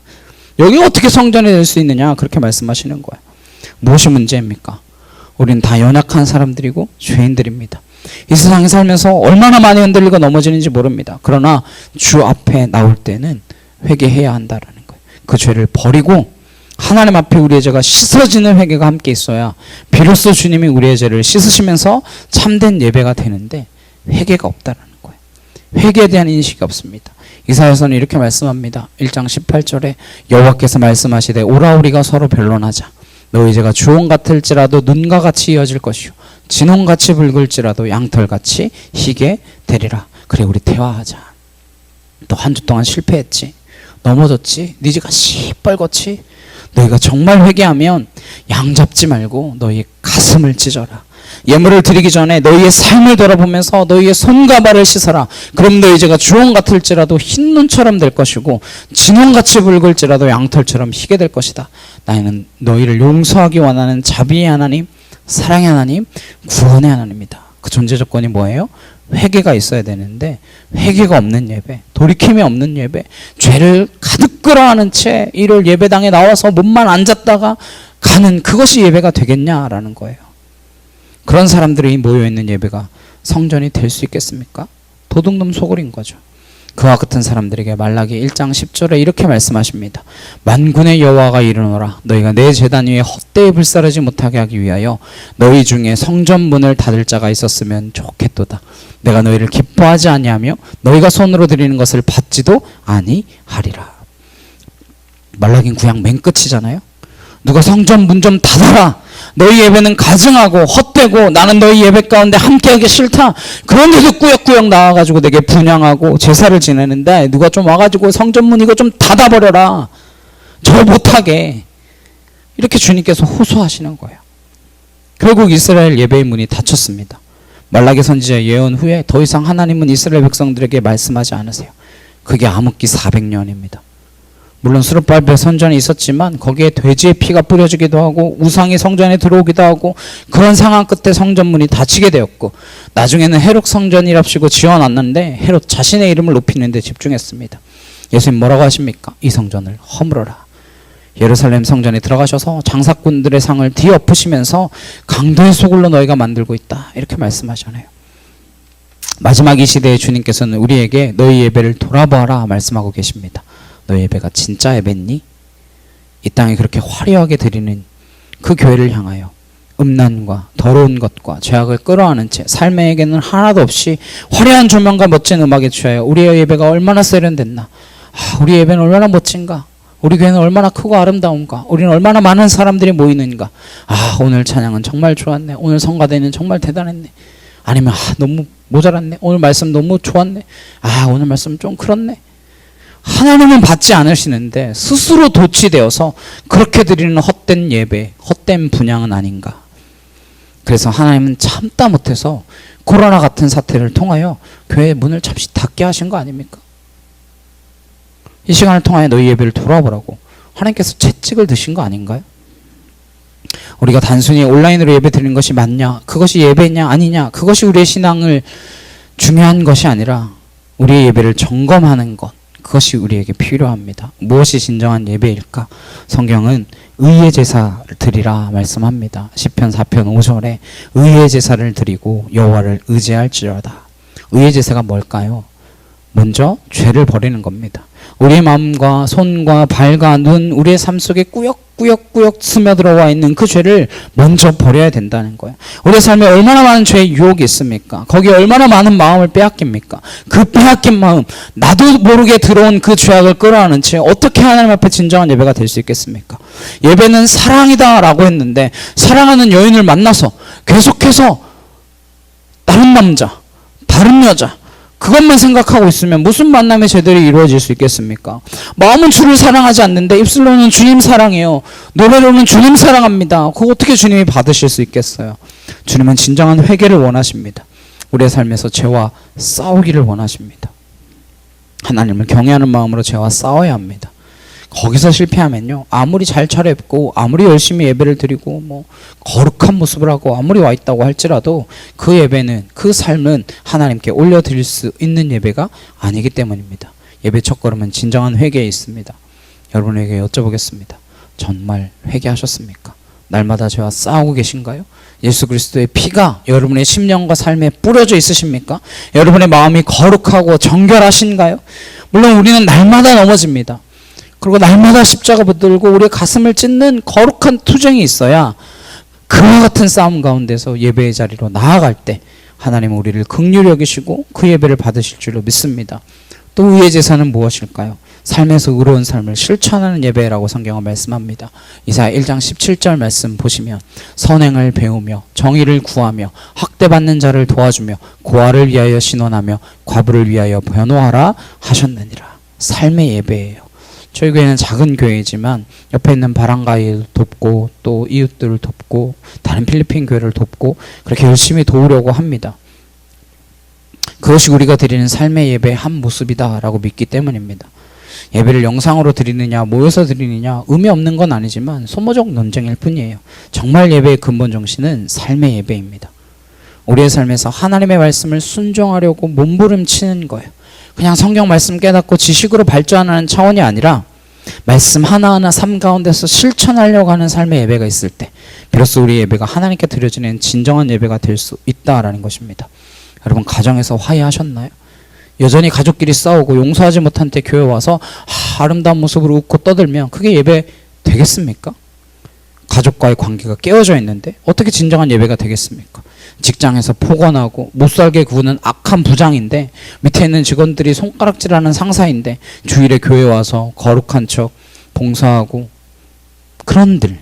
여기가 어떻게 성전이 될 수 있느냐? 그렇게 말씀하시는 거예요. 무엇이 문제입니까? 우리는 다 연약한 사람들이고 죄인들입니다. 이 세상에 살면서 얼마나 많이 흔들리고 넘어지는지 모릅니다. 그러나 주 앞에 나올 때는 회개해야 한다라는 거예요. 그 죄를 버리고 하나님 앞에 우리의 죄가 씻어지는 회개가 함께 있어야 비로소 주님이 우리의 죄를 씻으시면서 참된 예배가 되는데 회개가 없다라는 거예요. 회개에 대한 인식이 없습니다. 이사야서는 이렇게 말씀합니다. 1장 18절에 여호와께서 말씀하시되 오라 우리가 서로 변론하자. 너희 죄가 주홍 같을지라도 눈과 같이 이어질 것이요 진홍같이 붉을지라도 양털같이 희게 되리라. 그래 우리 대화하자. 너 한 주 동안 실패했지, 넘어졌지, 네 죄가 시뻘겋지. 너희가 정말 회개하면 양 잡지 말고 너희 가슴을 찢어라. 예물을 드리기 전에 너희의 삶을 돌아보면서 너희의 손과 발을 씻어라. 그럼 너희 죄가 주홍 같을지라도 흰 눈처럼 될 것이고 진홍같이 붉을지라도 양털처럼 희게 될 것이다. 나는 너희를 용서하기 원하는 자비의 하나님, 사랑의 하나님, 구원의 하나님입니다. 그 존재 조건이 뭐예요? 회개가 있어야 되는데 회개가 없는 예배, 돌이킴이 없는 예배, 죄를 가득 끌어안은 채 이를 예배당에 나와서 몸만 앉았다가 가는 그것이 예배가 되겠냐라는 거예요. 그런 사람들이 모여있는 예배가 성전이 될 수 있겠습니까? 도둑놈 소굴인 거죠. 그와 같은 사람들에게 말라기 1장 10절에 이렇게 말씀하십니다. 만군의 여호와가 이르노라 너희가 내 제단 위에 헛되이 불사르지 못하게 하기 위하여 너희 중에 성전 문을 닫을 자가 있었으면 좋겠도다. 내가 너희를 기뻐하지 아니하며 너희가 손으로 드리는 것을 받지도 아니하리라. 말라기는 구약 맨 끝이잖아요. 누가 성전 문 좀 닫아라. 너희 예배는 가증하고 헛되고 나는 너희 예배 가운데 함께하기 싫다. 그런데도 꾸역꾸역 나와가지고 내게 분향하고 제사를 지내는데 누가 좀 와가지고 성전문 이거 좀 닫아버려라. 저 못하게. 이렇게 주님께서 호소하시는 거예요. 결국 이스라엘 예배의 문이 닫혔습니다. 말라기 선지자의 예언 후에 더 이상 하나님은 이스라엘 백성들에게 말씀하지 않으세요. 그게 암흑기 400년입니다. 물론 스룹발벨 선전이 있었지만 거기에 돼지의 피가 뿌려지기도 하고 우상이 성전에 들어오기도 하고 그런 상황 끝에 성전문이 닫히게 되었고 나중에는 헤롯 성전이랍시고 지어놨는데 헤롯 자신의 이름을 높이는 데 집중했습니다. 예수님 뭐라고 하십니까? 이 성전을 허물어라. 예루살렘 성전에 들어가셔서 장사꾼들의 상을 뒤엎으시면서 강도의 소굴로 너희가 만들고 있다. 이렇게 말씀하잖아요. 마지막 이 시대에 주님께서는 우리에게 너희 예배를 돌아보아라 말씀하고 계십니다. 너희 예배가 진짜 예배니? 이 땅에 그렇게 화려하게 드리는 그 교회를 향하여 음란과 더러운 것과 죄악을 끌어안은 채 삶에게는 하나도 없이 화려한 조명과 멋진 음악에 취하여 우리의 예배가 얼마나 세련됐나. 우리 예배는 얼마나 멋진가. 우리 교회는 얼마나 크고 아름다운가. 우리는 얼마나 많은 사람들이 모이는가. 오늘 찬양은 정말 좋았네. 오늘 성가대는 정말 대단했네. 아니면 너무 모자랐네. 오늘 말씀 너무 좋았네. 오늘 말씀 좀 그렇네. 하나님은 받지 않으시는데 스스로 도취되어서 그렇게 드리는 헛된 예배, 헛된 분향은 아닌가. 그래서 하나님은 참다 못해서 코로나 같은 사태를 통하여 교회의 문을 잠시 닫게 하신 거 아닙니까? 이 시간을 통하여 너희 예배를 돌아보라고 하나님께서 채찍을 드신 거 아닌가요? 우리가 단순히 온라인으로 예배 드리는 것이 맞냐, 그것이 예배냐 아니냐, 그것이 우리의 신앙을 중요한 것이 아니라 우리의 예배를 점검하는 것, 그것이 우리에게 필요합니다. 무엇이 진정한 예배일까? 성경은 의의 제사를 드리라 말씀합니다. 시편 4편 5절에 의의 제사를 드리고 여호와를 의지할지어다. 의의 제사가 뭘까요? 먼저 죄를 버리는 겁니다. 우리의 마음과 손과 발과 눈, 우리의 삶 속에 꾸역꾸역 스며들어와 있는 그 죄를 먼저 버려야 된다는 거예요. 우리의 삶에 얼마나 많은 죄의 유혹이 있습니까? 거기에 얼마나 많은 마음을 빼앗깁니까? 그 빼앗긴 마음, 나도 모르게 들어온 그 죄악을 끌어안은 채 어떻게 하나님 앞에 진정한 예배가 될 수 있겠습니까? 예배는 사랑이다 라고 했는데 사랑하는 여인을 만나서 계속해서 다른 남자, 다른 여자, 그것만 생각하고 있으면 무슨 만남이 제대로 이루어질 수 있겠습니까? 마음은 주를 사랑하지 않는데 입술로는 주님 사랑해요. 노래로는 주님 사랑합니다. 그거 어떻게 주님이 받으실 수 있겠어요? 주님은 진정한 회개를 원하십니다. 우리의 삶에서 죄와 싸우기를 원하십니다. 하나님을 경외하는 마음으로 죄와 싸워야 합니다. 거기서 실패하면요, 아무리 잘 차려입고 아무리 열심히 예배를 드리고 거룩한 모습을 하고 아무리 와 있다고 할지라도 그 예배는, 그 삶은 하나님께 올려드릴 수 있는 예배가 아니기 때문입니다. 예배 첫걸음은 진정한 회개에 있습니다. 여러분에게 여쭤보겠습니다. 정말 회개하셨습니까? 날마다 죄와 싸우고 계신가요? 예수 그리스도의 피가 여러분의 심령과 삶에 뿌려져 있으십니까? 여러분의 마음이 거룩하고 정결하신가요? 물론 우리는 날마다 넘어집니다. 그리고 날마다 십자가 붙들고 우리의 가슴을 찢는 거룩한 투쟁이 있어야 그와 같은 싸움 가운데서 예배의 자리로 나아갈 때 하나님은 우리를 긍휼히 여기시고 그 예배를 받으실 줄로 믿습니다. 또 의의 제사는 무엇일까요? 삶에서 의로운 삶을 실천하는 예배라고 성경은 말씀합니다. 이사야 1장 17절 말씀 보시면 선행을 배우며 정의를 구하며 학대받는 자를 도와주며 고아를 위하여 신원하며 과부를 위하여 변호하라 하셨느니라. 삶의 예배예요. 저희 교회는 작은 교회이지만 옆에 있는 바랑가이를 돕고 또 이웃들을 돕고 다른 필리핀 교회를 돕고 그렇게 열심히 도우려고 합니다. 그것이 우리가 드리는 삶의 예배의 한 모습이다라고 믿기 때문입니다. 예배를 영상으로 드리느냐 모여서 드리느냐 의미 없는 건 아니지만 소모적 논쟁일 뿐이에요. 정말 예배의 근본 정신은 삶의 예배입니다. 우리의 삶에서 하나님의 말씀을 순종하려고 몸부림치는 거예요. 그냥 성경 말씀 깨닫고 지식으로 발전하는 차원이 아니라 말씀 하나하나 삶 가운데서 실천하려고 하는 삶의 예배가 있을 때 비로소 우리 예배가 하나님께 드려지는 진정한 예배가 될 수 있다라는 것입니다. 여러분, 가정에서 화해하셨나요? 여전히 가족끼리 싸우고 용서하지 못한 때 교회 와서 아름다운 모습으로 웃고 떠들면 그게 예배 되겠습니까? 가족과의 관계가 깨어져 있는데 어떻게 진정한 예배가 되겠습니까? 직장에서 폭언하고 못살게 구는 악한 부장인데 밑에 있는 직원들이 손가락질하는 상사인데 주일에 교회 와서 거룩한 척 봉사하고 그런들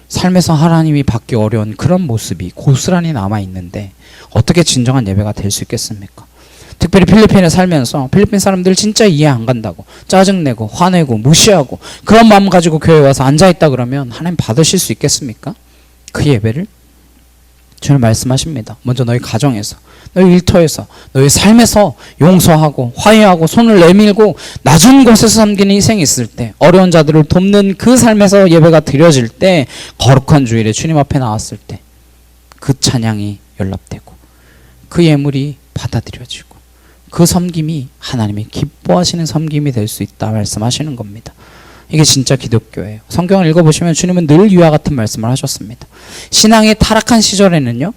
삶에서 하나님이 받기 어려운 그런 모습이 고스란히 남아있는데 어떻게 진정한 예배가 될 수 있겠습니까? 특별히 필리핀에 살면서 필리핀 사람들 진짜 이해 안 간다고 짜증내고 화내고 무시하고 그런 마음 가지고 교회에 와서 앉아있다 그러면 하나님 받으실 수 있겠습니까? 그 예배를? 주님 말씀하십니다. 먼저 너희 가정에서, 너희 일터에서, 너희 삶에서 용서하고 화해하고 손을 내밀고 낮은 곳에서 섬기는 희생이 있을 때, 어려운 자들을 돕는 그 삶에서 예배가 드려질 때, 거룩한 주일에 주님 앞에 나왔을 때 그 찬양이 연락되고 그 예물이 받아들여지고 그 섬김이 하나님이 기뻐하시는 섬김이 될 수 있다 말씀하시는 겁니다. 이게 진짜 기독교예요. 성경을 읽어보시면 주님은 늘 이와 같은 말씀을 하셨습니다. 신앙의 타락한 시절에는요,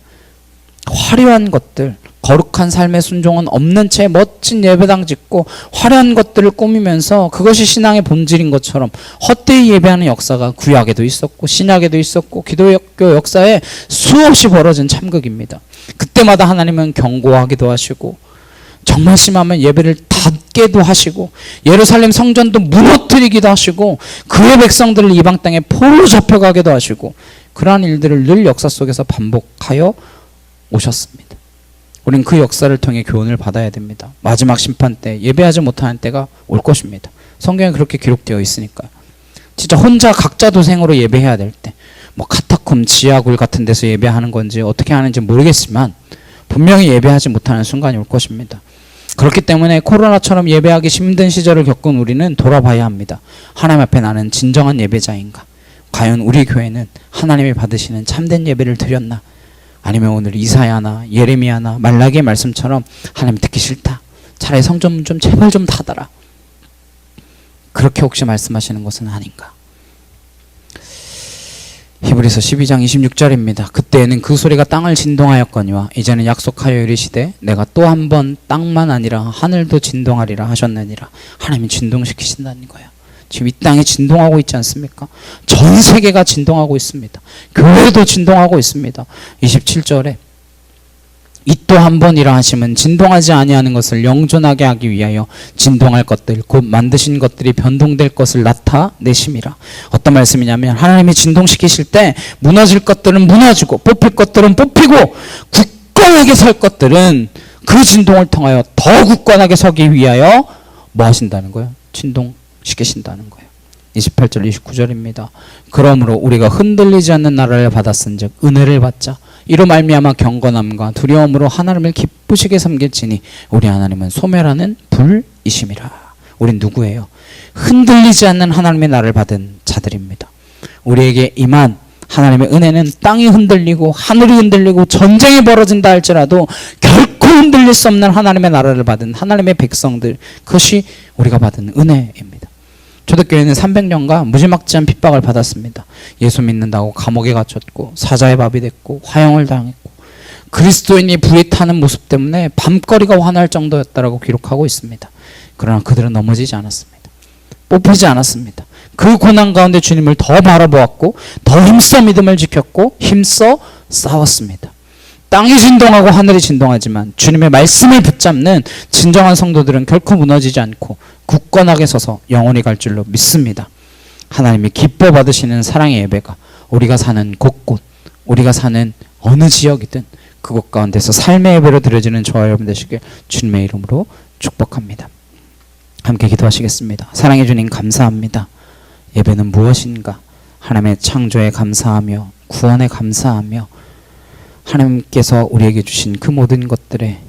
화려한 것들, 거룩한 삶의 순종은 없는 채 멋진 예배당 짓고 화려한 것들을 꾸미면서 그것이 신앙의 본질인 것처럼 헛되이 예배하는 역사가 구약에도 있었고 신약에도 있었고 기독교 역사에 수없이 벌어진 참극입니다. 그때마다 하나님은 경고하기도 하시고 정말 심하면 예배를 닫게도 하시고 예루살렘 성전도 무너뜨리기도 하시고 그의 백성들을 이방 땅에 포로 잡혀가기도 하시고 그러한 일들을 늘 역사 속에서 반복하여 오셨습니다. 우린 그 역사를 통해 교훈을 받아야 됩니다. 마지막 심판 때 예배하지 못하는 때가 올 것입니다. 성경에 그렇게 기록되어 있으니까요. 진짜 혼자 각자 도생으로 예배해야 될 때, 뭐 카타콤 지하굴 같은 데서 예배하는 건지 어떻게 하는지 모르겠지만 분명히 예배하지 못하는 순간이 올 것입니다. 그렇기 때문에 코로나처럼 예배하기 힘든 시절을 겪은 우리는 돌아봐야 합니다. 하나님 앞에 나는 진정한 예배자인가? 과연 우리 교회는 하나님이 받으시는 참된 예배를 드렸나? 아니면 오늘 이사야나 예레미야나 말라기의 말씀처럼 하나님 듣기 싫다, 차라리 성전 좀 제발 좀 닫아라, 그렇게 혹시 말씀하시는 것은 아닌가? 히브리서 12장 26절입니다. 그때에는 그 소리가 땅을 진동하였거니와 이제는 약속하여 이르시되 내가 또 한 번 땅만 아니라 하늘도 진동하리라 하셨느니라. 하나님이 진동시키신다는 거예요. 지금 이 땅이 진동하고 있지 않습니까? 전 세계가 진동하고 있습니다. 교회도 진동하고 있습니다. 27절에 이 또 한 번이라 하심은 진동하지 아니하는 것을 영존하게 하기 위하여 진동할 것들 곧 만드신 것들이 변동될 것을 나타내심이라. 어떤 말씀이냐면 하나님이 진동시키실 때 무너질 것들은 무너지고 뽑힐 것들은 뽑히고 굳건하게 설 것들은 그 진동을 통하여 더 굳건하게 서기 위하여 뭐 하신다는 거예요? 진동시키신다는 거예요. 28절 29절입니다. 그러므로 우리가 흔들리지 않는 나라를 받았은즉 은혜를 받자. 이로 말미암아 경건함과 두려움으로 하나님을 기쁘시게 섬길지니 우리 하나님은 소멸하는 불이심이라. 우린 누구예요? 흔들리지 않는 하나님의 나라를 받은 자들입니다. 우리에게 임한 하나님의 은혜는 땅이 흔들리고 하늘이 흔들리고 전쟁이 벌어진다 할지라도 결코 흔들릴 수 없는 하나님의 나라를 받은 하나님의 백성들, 그것이 우리가 받은 은혜입니다. 초대교회는 300년간 무지막지한 핍박을 받았습니다. 예수 믿는다고 감옥에 갇혔고 사자의 밥이 됐고 화형을 당했고 그리스도인이 불이 타는 모습 때문에 밤거리가 환할 정도였다라고 기록하고 있습니다. 그러나 그들은 넘어지지 않았습니다. 뽑히지 않았습니다. 그 고난 가운데 주님을 더 바라보았고 더 힘써 믿음을 지켰고 힘써 싸웠습니다. 땅이 진동하고 하늘이 진동하지만 주님의 말씀을 붙잡는 진정한 성도들은 결코 무너지지 않고 굳건하게 서서 영원히 갈 줄로 믿습니다. 하나님이 기뻐 받으시는 사랑의 예배가 우리가 사는 곳곳, 우리가 사는 어느 지역이든 그곳 가운데서 삶의 예배로 드려지는 저와 여러분 되시길 주님의 이름으로 축복합니다. 함께 기도하시겠습니다. 사랑해 주님 감사합니다. 예배는 무엇인가? 하나님의 창조에 감사하며 구원에 감사하며 하나님께서 우리에게 주신 그 모든 것들에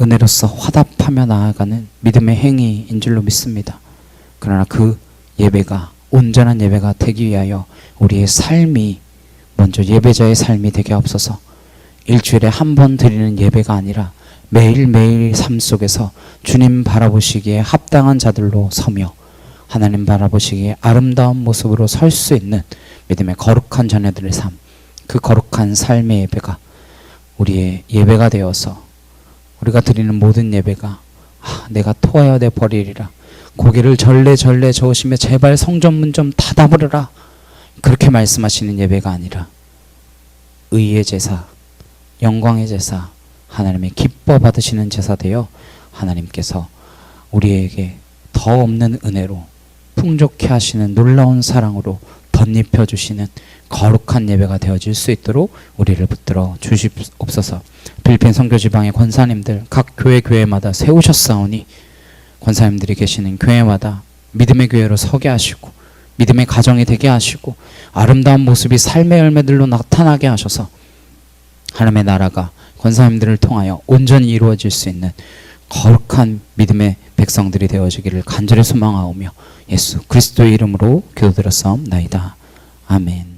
은혜로서 화답하며 나아가는 믿음의 행위인 줄로 믿습니다. 그러나 그 예배가 온전한 예배가 되기 위하여 우리의 삶이 먼저 예배자의 삶이 되게 하옵소서. 일주일에 한 번 드리는 예배가 아니라 매일매일 삶 속에서 주님 바라보시기에 합당한 자들로 서며 하나님 바라보시기에 아름다운 모습으로 설 수 있는 믿음의 거룩한 자녀들의 삶, 그 거룩한 삶의 예배가 우리의 예배가 되어서 우리가 드리는 모든 예배가 내가 토하여 내 버리리라, 고개를 절레절레 저으시며 제발 성전문 좀 닫아버려라, 그렇게 말씀하시는 예배가 아니라 의의 제사, 영광의 제사, 하나님의 기뻐 받으시는 제사 되어 하나님께서 우리에게 더 없는 은혜로 풍족케 하시는 놀라운 사랑으로 덧입혀 주시는 거룩한 예배가 되어질 수 있도록 우리를 붙들어 주시옵소서. 필리핀 선교지방의 권사님들 각 교회마다 세우셨사오니 권사님들이 계시는 교회마다 믿음의 교회로 서게 하시고 믿음의 가정이 되게 하시고 아름다운 모습이 삶의 열매들로 나타나게 하셔서 하나님의 나라가 권사님들을 통하여 온전히 이루어질 수 있는 거룩한 믿음의 백성들이 되어지기를 간절히 소망하오며 예수 그리스도의 이름으로 기도드렸사옵나이다. 아멘.